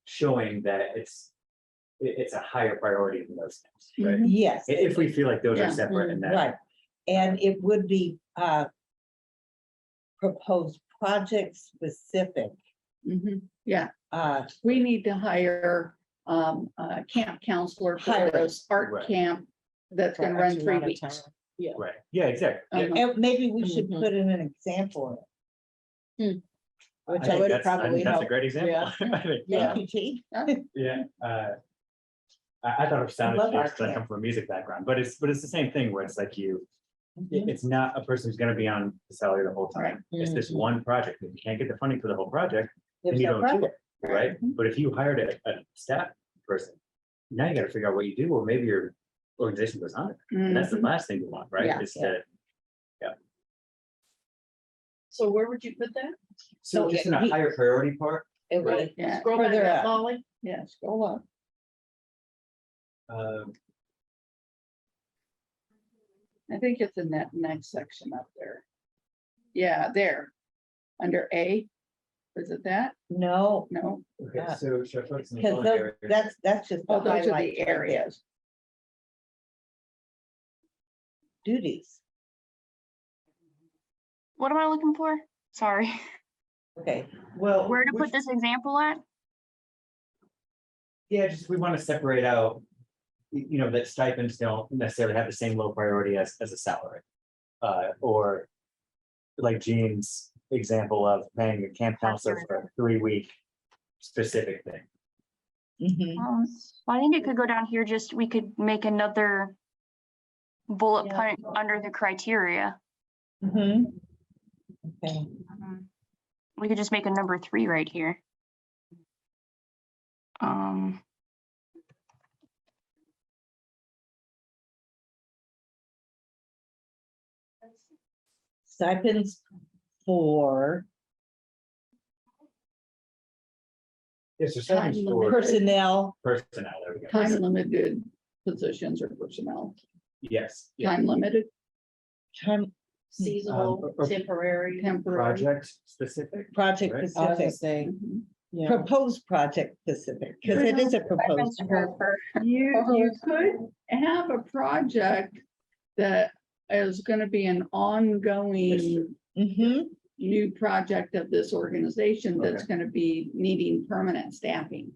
showing that it's a higher priority than those things, right? yes, If we feel like those Yeah. are separate and that. right, and it would be proposed project specific. Mhm. Yeah, Uh, we need to hire a camp counselor for Hire. this art Right. camp that's For gonna run X 3 amount of weeks. time. Right, yeah, exactly. Yeah. Uh-huh. and maybe we should Mhm. put in an example in it. I Which think would that's- I think probably that's a help. great example. Yeah. I think, Yeah. Thank you, Jean. yeah, I thought it sounded, love art because I come camp. from a music background, but it's the same thing where it's like it's not a person who's gonna be on the salary the whole time. It's this one project. If you can't get the funding for the whole project, then There's you no don't do project. it, right? But if you hired a staff person, now you gotta figure out what you do, or maybe your organization goes under. And that's the Mhm. last thing you want, right? Yeah, Is yeah. to, So where would you put that? so So just in a he- higher priority part, It would, Yeah, Scroll back Further up, up. Molly. yeah, scroll up. um, I think it's in that next section up there. Yeah, there, under A. Is it that? no, No, okay, Yeah. so should I focus on the because following areas? that's just the oh, those are highlights the right there. areas. Duties, What am I looking for? Sorry. okay, Well. Where to which- put this example at? Yeah, just we want to separate out, that stipends don't necessarily have the same low priority as a salary. Or like Jean's example of paying a camp counselor for a 3-week specific thing. Mhm. Well, I think it could go down here, just, we could make another bullet Yeah. point under the criteria. Mhm. Okay, We could just make a number 3 right here. stipends for Yes, so stipends Time for personnel, personnel, there we go. Time limited positions or personnel, Yes, yeah, time limited, time, Seasonal, or- temporary. temporary. project specific. project Right. I was gonna specific, say, Mhm. yeah. proposed project specific, because it is a proposed. You could have a project that is gonna be an ongoing Mm-hmm, new project of this organization that's Okay. gonna be needing permanent staffing.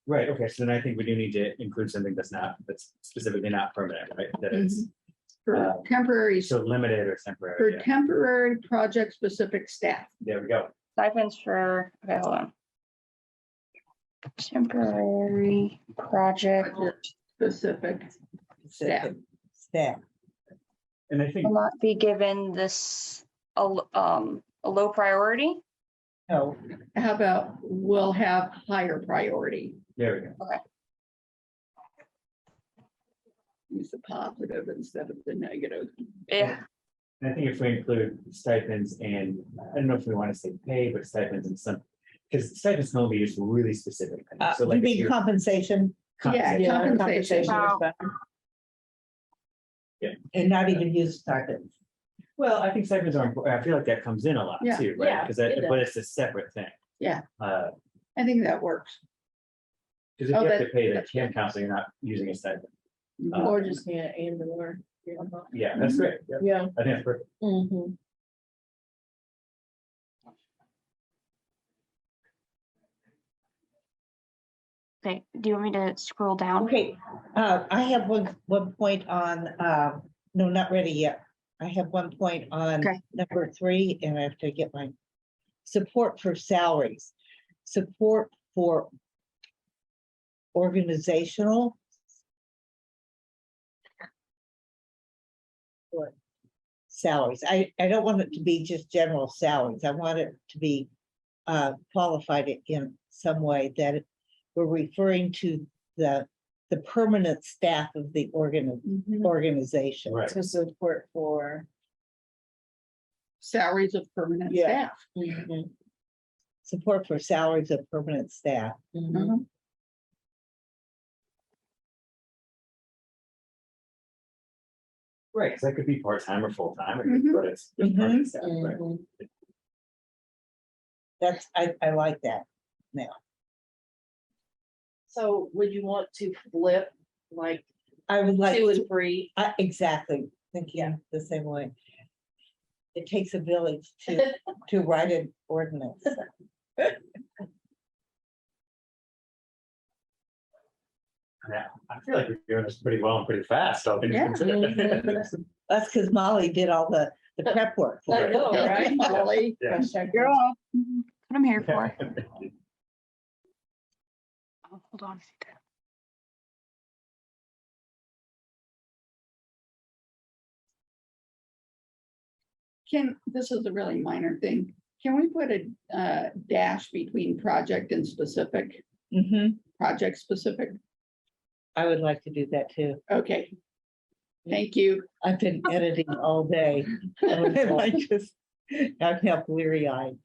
Right, okay, so then I think we do need to include something that's specifically not permanent, right? That is, For temporary, so limited or for temporary, yeah, temporary project-specific staff. there we go. Stipends for, okay, hold on. Temporary project Specific staff. specific staff. And I think, will not be given this, a low priority. No, How about will have higher priority? there we go. Use the positive instead of the negative. Yeah, And I think if we include stipends and, I don't know if we want to say pay, but stipends and some, because stipends can only be used for really specific things. So you like. if mean you're- compensation Yeah, compensation, compensation. is better. and not even use stipends. Well, I think stipends are important. I feel like that comes in a lot Yeah. too, right? Yeah, Because it but it's a separate thing. Yeah. Because I think that works. if you Oh, have to that- pay the that's camp counselor, you're not using a stipend. Or just, yeah, and or. Yeah, that's great. Yeah, Yeah. I think that's perfect. Mhm. okay, do you want me to scroll down? Okay, I have one point on, no, not ready yet. I have one point on Okay. number 3, and I have to get my support for salaries. Support for organizational. What? Salaries. I don't want it to be just general salaries. I want it to be qualified in some way that we're referring to the permanent staff of the organization. Right. To support for. Salaries of permanent Yeah. staff. Mhm, Support for salaries of permanent staff. mhm. Mhm. Right, because that could be part-time or full-time, Mhm. but it's permanent staff, Mm-hmm. right? Mhm. That's, I like that now. So would you want to flip like I would like 2 to, and 3? exactly, thinking the same way. It takes a village to write an ordinance. Yeah, I feel like we're doing this pretty well and pretty fast. All things Yeah. considered. That's because Molly did all the prep work. for I it. know, right? Molly. Yeah. Girl, what I'm here for. Oh, hold on. This is a really minor thing. Can we put a dash between project and specific, Mhm, project specific? I would like to do that too. Okay. Thank you. I've been editing all day. And I just, I'm now bleary eyed.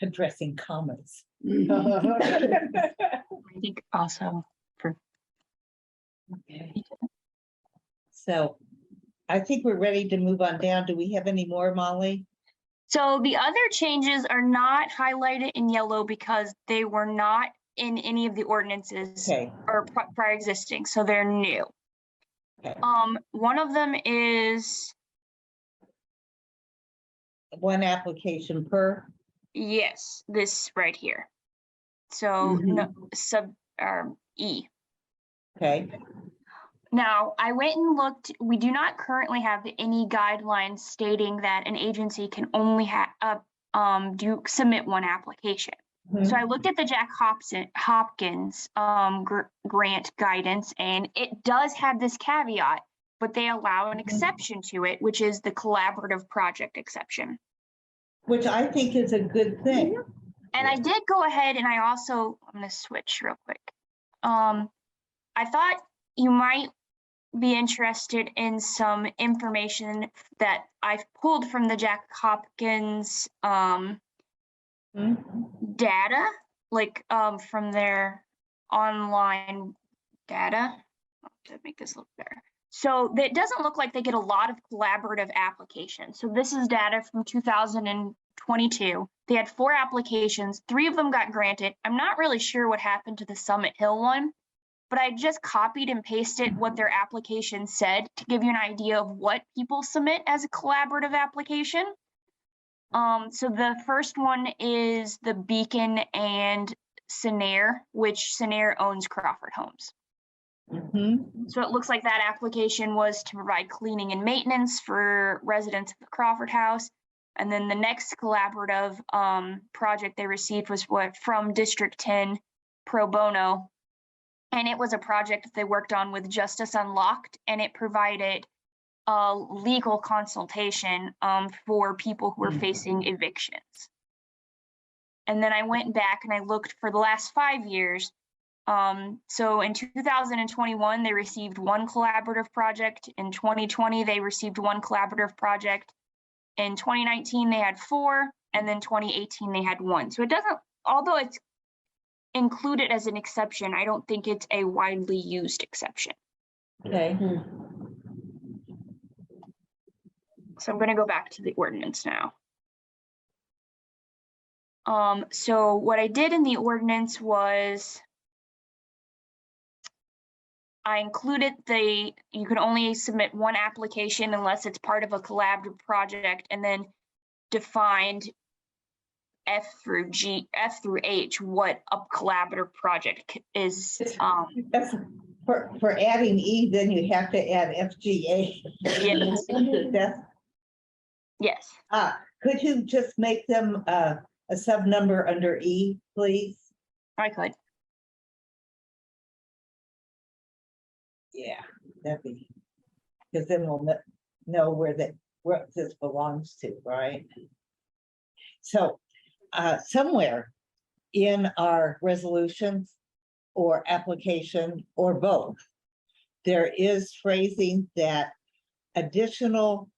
Addressing comments. Mhm. I think also for, So I think we're ready to move on down. Do we have any more, Molly? so the other changes are not highlighted in yellow because they were not in any of the ordinances Okay, or prior existing, so they're new. Okay. One of them is, one application per, yes, this right here. So no, E. okay, Now, I went and looked, we do not currently have any guidelines stating that an agency can only submit one application. So I looked at the Hopkins grant guidance, and it does have this caveat, but they allow an exception to it, which is the collaborative project exception. Which I think is a good thing. And I did go ahead and I'm gonna switch real quick. I thought you might be interested in some information that I've pulled from the Jack Hopkins data, like from their online data. To make this look better. So it doesn't look like they get a lot of collaborative applications. So this is data from 2022. They had 4 applications, 3 of them got granted. I'm not really sure what happened to the Summit Hill one, but I just copied and pasted what their application said to give you an idea of what people submit as a collaborative application. So the first one is the Beacon and Scenair, which Scenair owns Crawford Homes. So it looks like that application was to provide cleaning and maintenance for residents of the Crawford House. And then the next collaborative project they received was from District 10 Pro Bono. And it was a project they worked on with Justice Unlocked, and it provided legal consultation for people who are facing evictions. And then I went back and I looked for the last 5 years. So in 2021, they received 1 collaborative project. In 2020, they received 1 collaborative project. In 2019, they had 4, and then 2018, they had 1. So it doesn't, although it's included as an exception, I don't think it's a widely used exception. Okay. So I'm going to go back to the ordinance now. So what I did in the ordinance was I included you can only submit 1 application unless it's part of a collaborative project, and then defined F through H what a collaborative project is. That's for adding E, then you have to add FGA. Yes. Yes. Could you just make them a sub number under E, please? I could. Yeah, that'd be, because then we'll know where this belongs to, right? So somewhere in our resolutions or application or both, there is phrasing that additional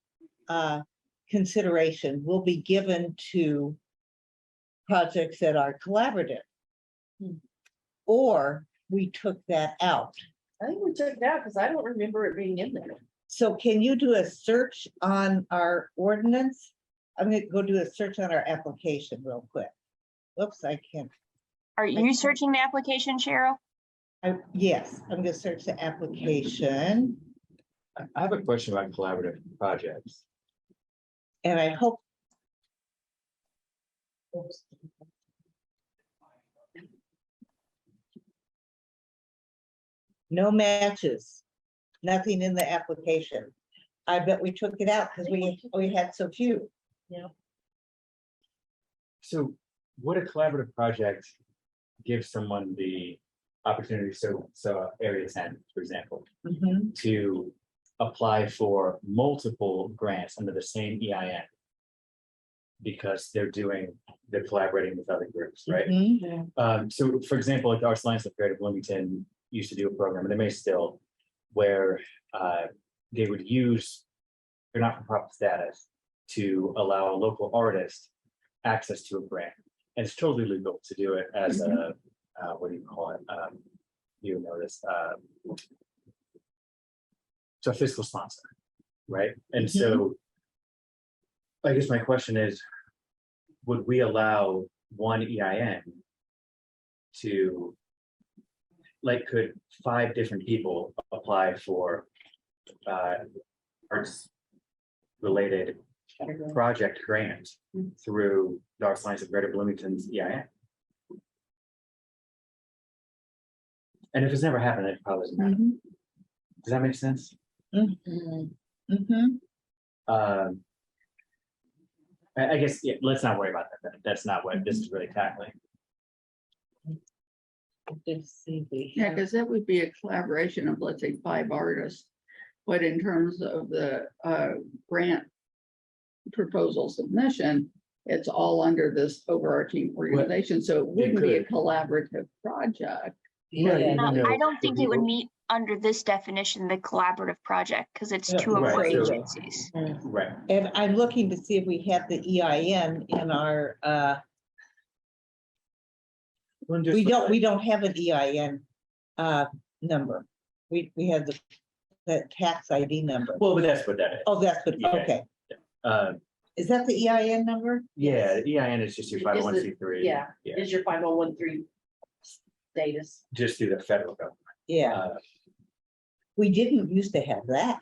consideration will be given to projects that are collaborative. Or we took that out. I think we took it out because I don't remember it being in there. So can you do a search on our ordinance? I'm gonna go do a search on our application real quick. Whoops, I can't. Are you searching the application, Cheryl? Yes, I'm gonna search the application, I have a question about collaborative projects. and I hope. No matches, nothing in the application. I bet we took it out because we had so few. So would a collaborative project give someone the opportunity, so Area 10, for example, to apply for multiple grants under the same EIN? Because they're collaborating with other groups, right? So for example, like the Arts Alliance of Greater Bloomington used to do a program, and they may still, where they would use their not-for-profit status to allow a local artist access to a grant. And it's totally legal to do it as a, what do you call it? You notice, so a fiscal sponsor, right? And so I guess my question is, would we allow one EIN to, like, could 5 different people apply for arts related project grant through the Arts Alliance of Greater Bloomington's EIN? And if it's never happened, it probably doesn't matter. Does that make sense? I guess, yeah, let's not worry about that. That's not what this is really tackling. Let's see, we Yeah, have- because that would be a collaboration of, let's say, 5 artists. But in terms of the grant proposal submission, it's all under this overarching organization, so it wouldn't be a could. collaborative project. Yeah, even though I don't the think it would people- meet under this definition, the collaborative project, because it's Yeah, two right, important so- agencies. Right, and I'm looking to see if we have the EIN in our, Well, just we look don't, like- we don't have an EIN number. We have the tax ID number. Well, but that's what that is. Oh, that's what, Yeah. okay. Uh, Is that the EIN number? yeah, the EIN is just your Is five the- oh one C three. yeah. Is your 5013 status? Just through the federal government. Yeah, Uh, we didn't used to have that.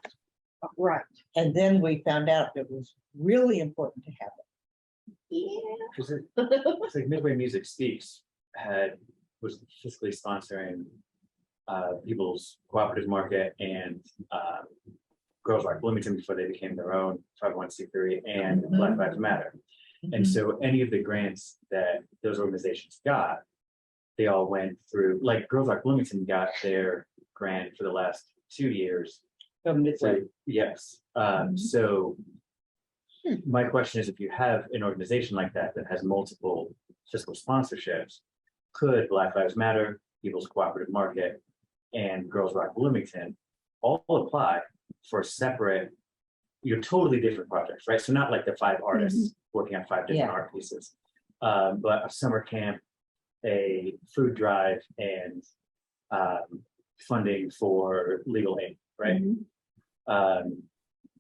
Right. And then we found out it was really important to have it. Yeah. Cause it's like Midway Music Speaks was fiscally sponsoring people's cooperative market and Girls Rock Bloomington before they became their own 501c3 and Black Lives Matter. And so any of the grants that those organizations got, they all went through, like Girls Rock Bloomington got their grant for the last 2 years. From Midway. So, yes, so my question is, if you have an organization like that that has multiple fiscal sponsorships, could Black Lives Matter, People's Cooperative Market, and Girls Rock Bloomington all apply for separate, totally different projects, right? So not like the 5 artists working on 5 different Yeah. art pieces, but a summer camp, a food drive, and funding for legal aid, right? I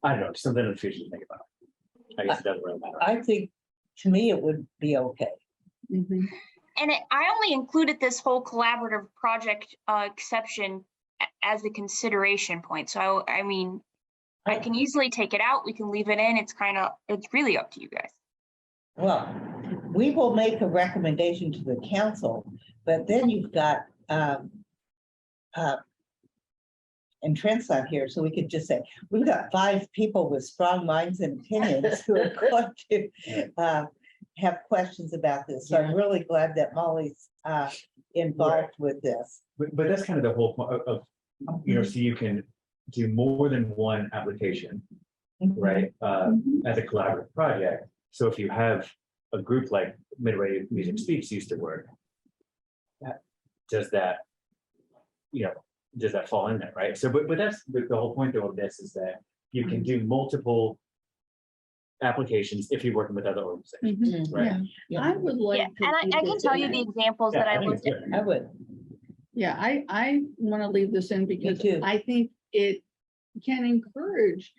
don't know, something in the future to think about. I guess it doesn't really matter. I think, to me, it would be okay. Mhm. And I only included this whole collaborative project exception as a consideration point. So I mean, I can easily take it out. We can leave it in. It's really up to you guys. Well, we will make a recommendation to the council, but then you've got, and Trent's not here, so we could just say, we've got 5 people with strong minds and opinions who are going to have questions about this. So I'm really glad that Molly's involved with this. But that's kind of the whole point of, so you can do more than one application, right? As a collaborative project. So if you have a group like Midway Music Speaks used to work, does that fall in there, right? So, but that's the whole point though of this is that you can do multiple applications if you're working with other organizations, right? Yeah. I would like. Yeah, to and keep I can this tell in you the it. examples Yeah, that I think it's looked at. good. I would, Yeah, I want to leave this in because too. I think it can encourage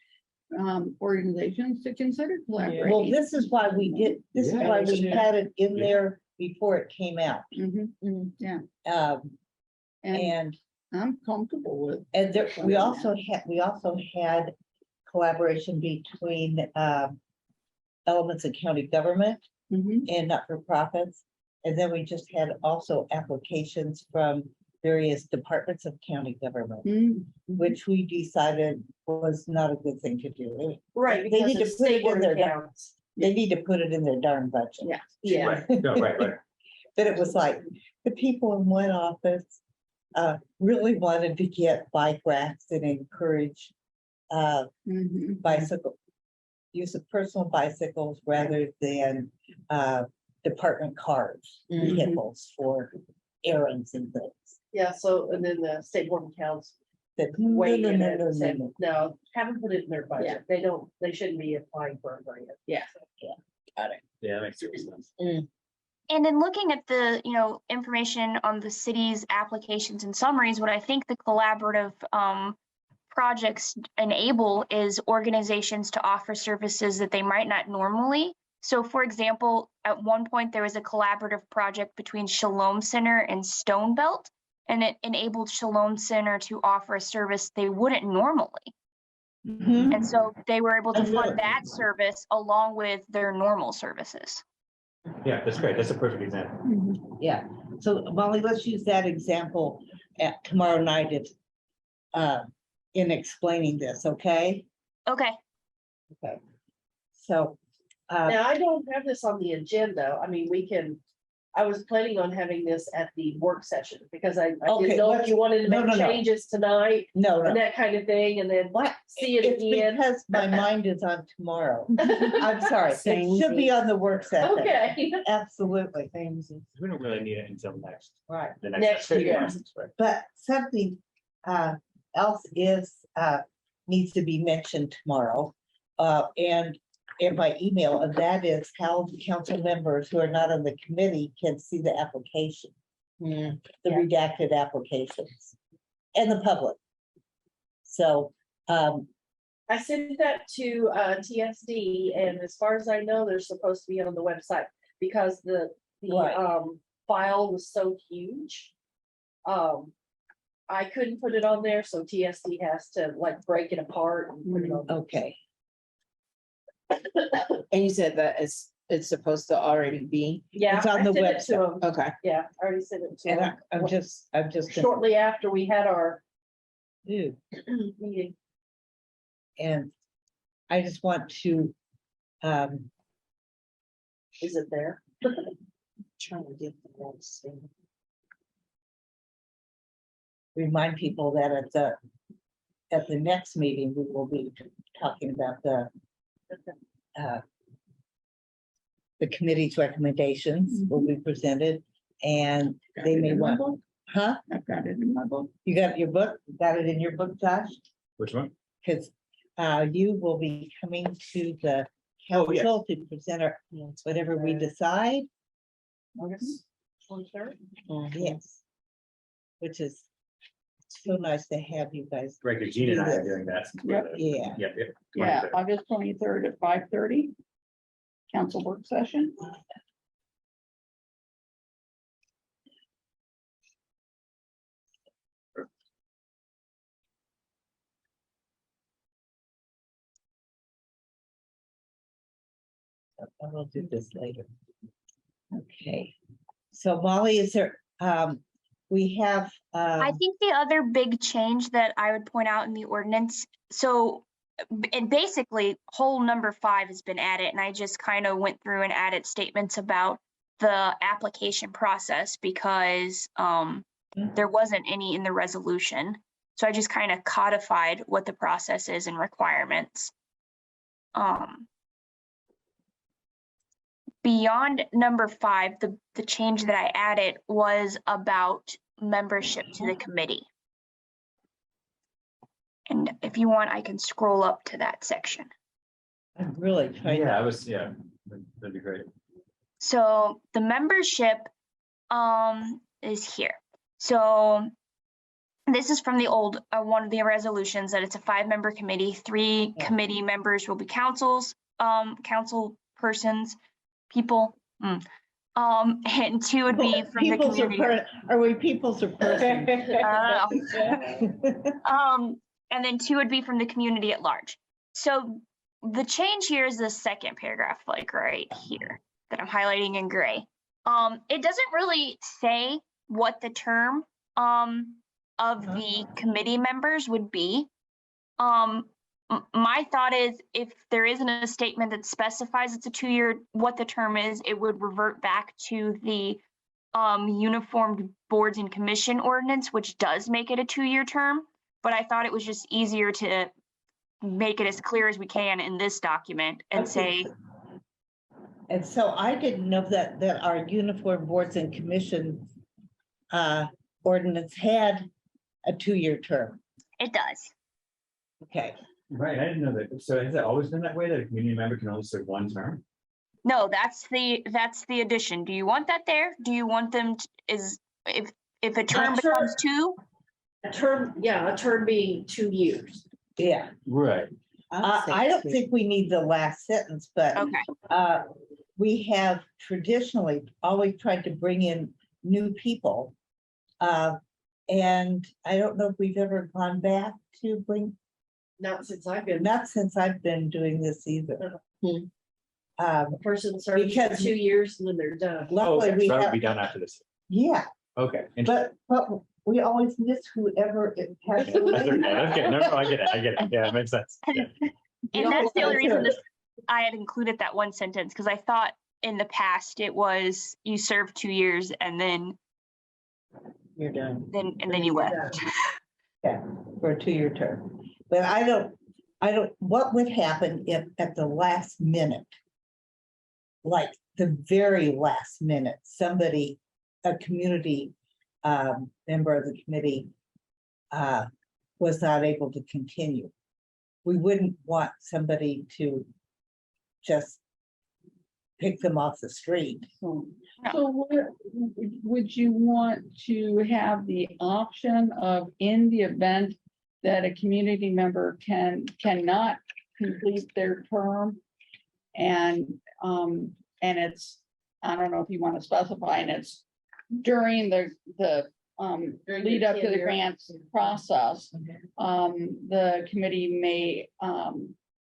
organizations to consider well, collaborating. this is why we did, this is Yeah, why we yeah. had it in Yeah. there before it came out. Yeah, Um, and and I'm comfortable with. And there, we also had collaboration between elements of county government Mhm. and not-for-profits. And then we just had also applications from various departments of county government, Mm, which we decided was not a good thing to do. Right, They because need to it's put it state in board their- accounts. They need to put it in their darn budget. Yeah. Yeah. Right, no, right. But it was like, the people in one office really wanted to get bike racks and encourage mhm. bicycle, use of personal bicycles rather than department cars, vehicles for errands and things. Yeah, so, and then the state board of accounts That, no, weighed no, in no, and no, no, said, no. no, haven't put it in their budget. They shouldn't be applying for a grant. Yeah. Yeah, that makes total sense. And in looking at the, information on the city's applications and summaries, what I think the collaborative projects enable is organizations to offer services that they might not normally. So for example, at one point, there was a collaborative project between Shalom Center and Stone Belt, and it enabled Shalom Center to offer a service they wouldn't normally. Mhm. And so they were able to I know. fund that service along with their normal services. Yeah, that's great. That's a perfect example. Mhm. Yeah, so Molly, let's use that example at tomorrow night in explaining this, okay? Okay. Okay. So, Now, I don't have this on the agenda. I mean, we can I was planning on having this at the work session because I Okay, didn't know if let's- you wanted to no, make no, no. changes tonight No, and no. that kind of thing, and then What? see it It's again. because my mind is on tomorrow. I'm sorry. It Same. should be on the work session. Okay. Absolutely. We don't really need it until next, Right. the Next next. year. Right. But something else needs to be mentioned tomorrow. And in my email, and that is how council members who are not on the committee can see the application, Mm. the Yeah. redacted applications, and the public. So, I sent that to TSD, and as far as I know, they're supposed to be on the website because the Right. file was so huge. I couldn't put it on there, so TSD has to like break it apart and put it on. okay, And you said that it's supposed to already be, Yeah, It's on I the sent it to website. them. okay. Yeah, I already sent it to and them I'm just. shortly after we had our Ew. meeting. And I just want to, Is it there? Trying to get the notes in. remind people that at the next meeting, we will be talking about the committee's recommendations will be presented, and Got they it may in my want, book. huh? I've got it in my book. You got your book? Got it in your book, Josh? Which one? Because you will be coming to the Oh, yes. council to present our, whatever we decide. August 23rd? Yes. Which is so nice to have you guys. Right, because Gene and I are doing that. Yep. Yeah. Yep, yep. Yeah, 23rd. August 23rd at 5:30. Council work session. I will do this later. Okay, so Molly, is there, we have, I think the other big change that I would point out in the ordinance, so and basically whole number 5 has been added, and I just kind of went through and added statements about the application process because there wasn't any in the resolution. So I just kind of codified what the process is and requirements. Beyond number 5, the change that I added was about membership to the committee. And if you want, I can scroll up to that section. I'm really trying. Yeah, that'd be great. So the membership is here. So this is from the old one of the resolutions that it's a 5-member committee. 3 committee members will be council persons, people. And 2 would be from the Peoples or community. Are we peoples or persons? I don't know. And then 2 would be from the community at large. So the change here is the second paragraph, like right here, that I'm highlighting in gray. It doesn't really say what the term of the committee members would be. My thought is if there isn't a statement that specifies it's a 2-year, what the term is, it would revert back to the uniformed boards and commission ordinance, which does make it a 2-year term. But I thought it was just easier to make it as clear as we can in this document and say, And so I didn't know that our uniform boards and commissions ordinance had a 2-year term. it does. Okay, Right, I didn't know that. So has it always been that way that a community member can only serve 1 term? No, that's the addition. Do you want that there? Do you want them if a term Sure. becomes 2? A term being 2 years. yeah. Right. I don't think we need the last sentence, but Okay. we have traditionally always tried to bring in new people. And I don't know if we've ever gone back to bring, Not since I've been, not since I've been doing this either. Hmm. a person serves for Because- 2 years and then they're done. Oh, Luckily, okay, we so that would have, be done after this. yeah, Okay. but we always miss whoever it has. That's okay. No, I get it. Yeah, it makes sense. Yeah. And that's the only reason I had included that one sentence, because I thought in the past, it was you served 2 years and then You're done. you left. Yeah, for a 2-year term. But I don't, what would happen if at the last minute, like the very last minute, somebody, a community member of the committee was not able to continue? We wouldn't want somebody to just pick them off the street. So what, would you want to have the option of, in the event that a community member cannot complete their term? And it's, I don't know if you want to specify, and it's during the During lead your up to the tenure. grants process, the committee may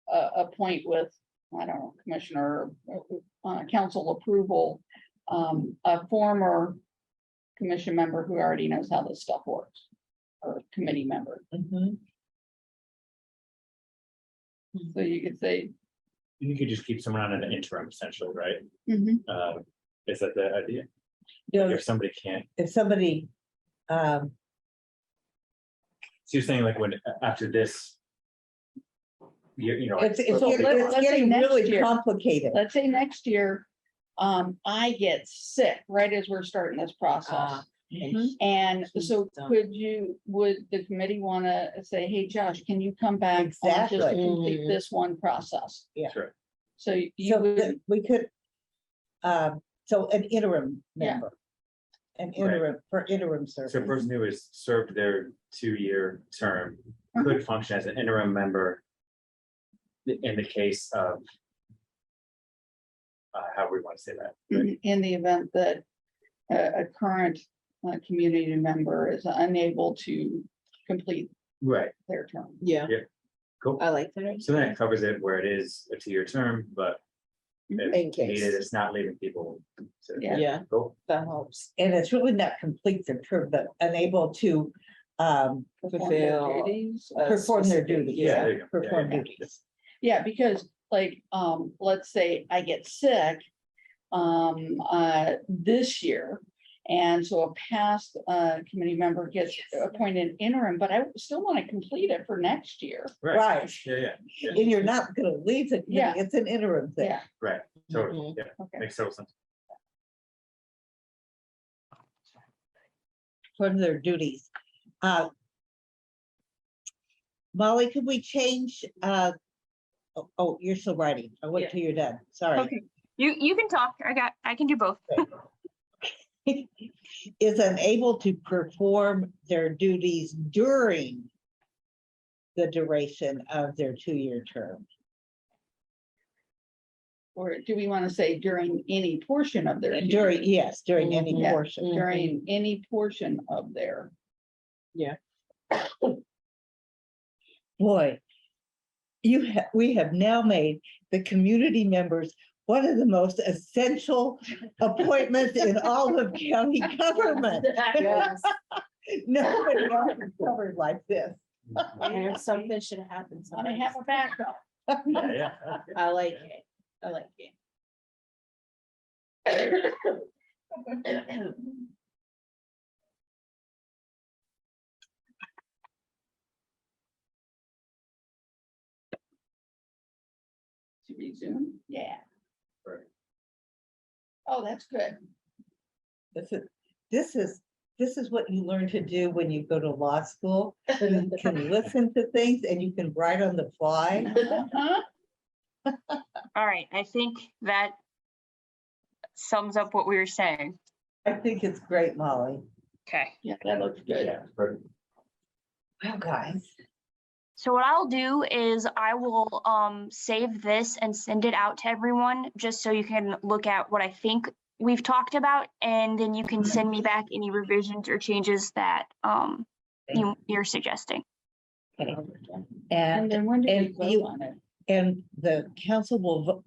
appoint with, I don't know, commissioner, council approval, a former commission member who already knows how this stuff works, or committee member. Mhm. So you could say, You could just keep someone on an interim essentially, right? mhm, Is that the idea? You know, If somebody can't, if somebody, so you're saying like when, after this. You know. it's So let's it's say getting next really year. complicated. let's say next year, I get sick right as we're starting this process. Mhm. And She's so done. would the committee want to say, hey, Josh, can you come back just to Exactly. complete Mhm. this one process? Sure. So you So would, that we could, so an interim Yeah. member. An interim, for interim So a service. person who has served their 2-year term could function as an interim member. In the case of. How we want to say that. in the event that a current community member is unable to complete Right, their term. Yeah, cool. I like that. So that covers it where it is a 2-year term, but In if case. needed, it's not leaving people. to- Yeah. Yeah, Cool. that helps. And it's really not complete their term, but unable to Perform their Fulfill, duties. perform their specific- duties. Yeah, there you go. Perform Yeah. duties. Yeah, because like, let's say I get sick this year. And so a past committee member gets appointed interim, but I still want to complete it for next year. Right. Yeah, And you're not gonna leave the Yeah. committee, it's an interim thing. Yeah, right, totally, Mhm. yeah, okay. makes total sense. Perform their duties. Molly, could we change, oh, you're still writing. I wait Yeah. till you're done. Sorry. Okay. You can talk. I can do both. Is unable to perform their duties during the duration of their 2-year term. Or do we want to say during any portion of their? During, yes, during any Mhm. Yeah. portion. During any portion of their, Boy, we have now made the community members one of the most essential appointments in all of county government. Yes. Nobody else is covered like this. And if something should happen, I have a backup. Yeah. I like it. I like it. To resume, yeah. Right. Oh, that's good. This is what you learn to do when you go to law school. You can listen to things and you can write on the fly. Uh-huh. All right. I think that sums up what we were saying. I think it's great, Molly. Okay. Yeah, that looks good. Yeah, perfect. Well, guys. So what I'll do is I will save this and send it out to everyone just so you can look at what I think we've talked about, and then you can send me back any revisions or changes that you're suggesting. And And, then when do we and vote you- on it? and the council will,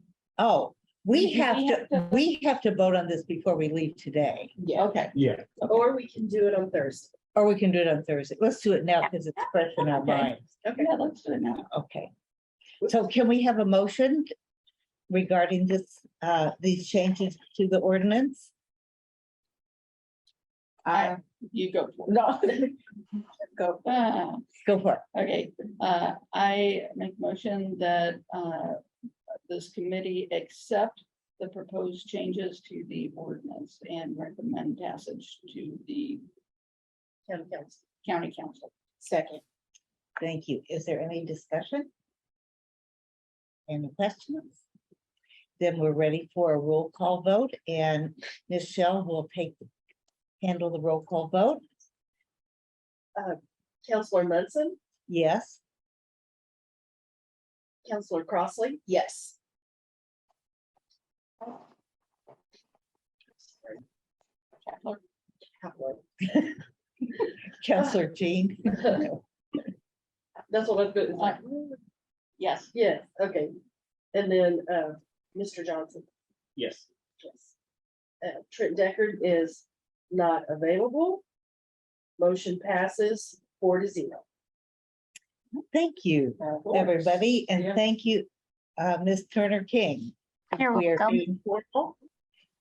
we Do have we have to, we have to vote on this before we leave today. Yeah. Okay, Yeah, Or we can do it on Thursday. Or we can do it on Thursday. Let's do it now because it's fresh in our Okay. minds. Okay. yeah, let's do it now. Okay. So can we have a motion regarding this, these changes to the ordinance? You go. for it. No. Go. Go for it. Okay, I make motion that this committee accept the proposed changes to the ordinance and recommend passage to the County council. county council. Second. Thank you. Is there any discussion? Any questions? Then we're ready for a roll call vote, and Ms. Shell will handle the roll call vote. Counselor Munson, Yes. Counselor Crossley, Yes. Counselor Jean. that's what I'm good. Yes. Yes, okay. And then, Mr. Johnson. Yes. Yes. Trent Deckard is not available. Motion passes 4-0. Thank you, everybody, and Yeah. thank you, Ms. Turner King. You're We are welcome. being formal,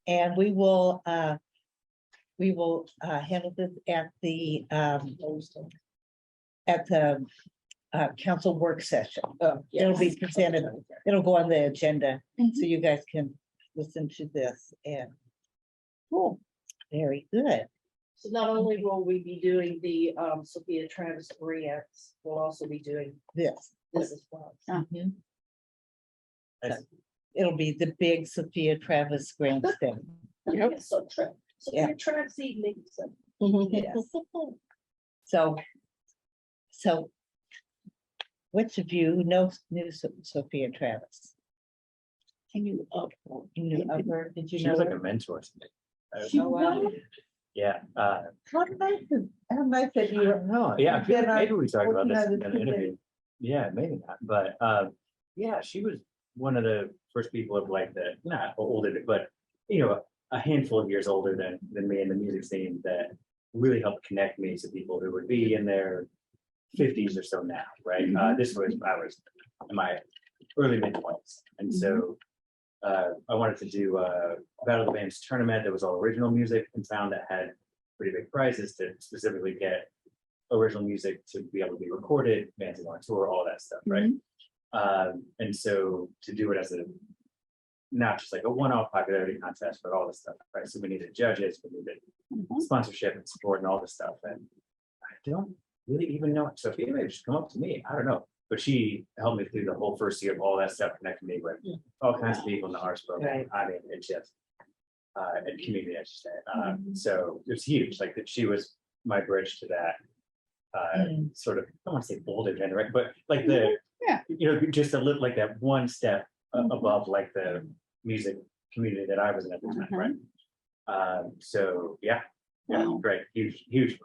and we will handle this at the council work session. Oh, It'll be yes. presented, it'll go on the agenda, Mhm. so you guys can listen to this, and Cool. very good. So not only will we be doing the Sophia Travis grants, we'll also be doing This. this as well. Mhm. Nice. It'll be the big Sophia Travis grant thing. Yep. So Yeah. Sophia Travis evening. So Yes. So which of you knew Sophia Travis? Can you You knew of her? Did you She know was like her? a mentor to me. She Oh, wow. was? Yeah, How nice, how nice that you were. no, yeah, I feel like Then maybe we talked about working this on in the an two interview. Yeah, maybe not, but yeah, she was one of the first people of like the, not older, but you know, a handful of years older than me in the music scene that really helped connect me to people who would be in their 50s or so now, right? This was, I was in my early mid-20s, and so I wanted to do a Battle of the Bands tournament that was all original music in town that had pretty big prizes to specifically get original music to be able to be recorded, bands on tour, all that stuff, right? And so to do it as a not just like a one-off popularity contest, but all this stuff, right? So we needed judges, we needed sponsorship and support and all this stuff. And I don't really even know. Sophia may just come up to me. I don't know. But she helped me through the whole first year of all that stuff, connected me with all kinds of people in the arts program. I mean, it's just and community, I should say. So it was huge. Like that she was my bridge to that sort of, I don't want to say older generation, but like the, Yeah. you know, just a little like that one step above like the music community that I was in at the time, right? So yeah, Wow. great, huge.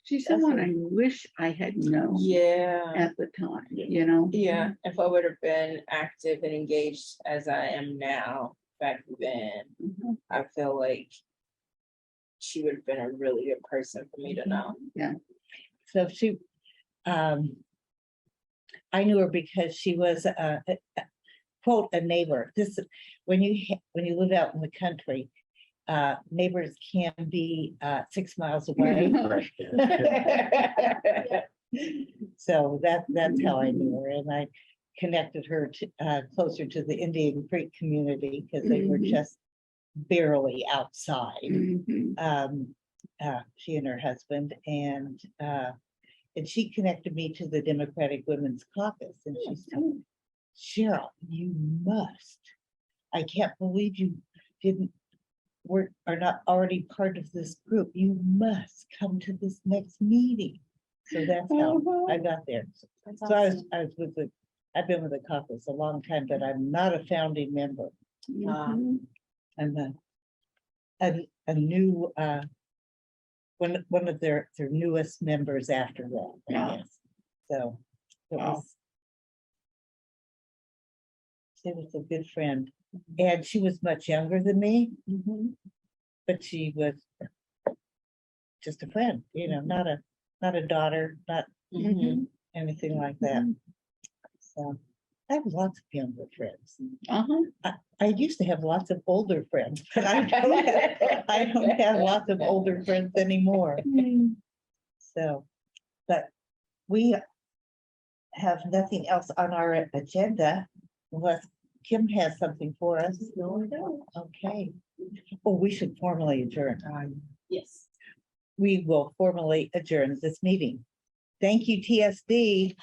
She's someone I wish I had known Yeah. at the time, Yeah. you know? Yeah, if I would have been active and engaged as I am now back then, Mhm. I feel like she would have been a really good person for me to know. So she, I knew her because she was quote, a neighbor. This, when you live out in the country, neighbors can be 6 miles away. So that's how I knew her, and I connected her to closer to the Indian Creek community because they were Mhm. just barely outside. Mhm. She and her husband, and she connected me to the Democratic Women's Caucus, and she said, Cheryl, you must. I can't believe you are not already part of this group. You must come to this next meeting. So that's how I got there. So I was with I've been with the caucus a long time, but I'm not a founding member. Mhm. I'm a new one of their newest members after that, I Yeah. guess. So it Wow. was she was a good friend, and she was much younger than me, but she was just a friend, you know, not a daughter, not Mhm. anything like that. So I have lots of younger friends. Uh-huh. I used to have lots of older friends, but I don't have lots of older friends anymore. So, but we have nothing else on our agenda unless Kim has something for us. Okay. Oh, we should formally adjourn. Yes. We will formally adjourn this meeting. Thank you, TSD.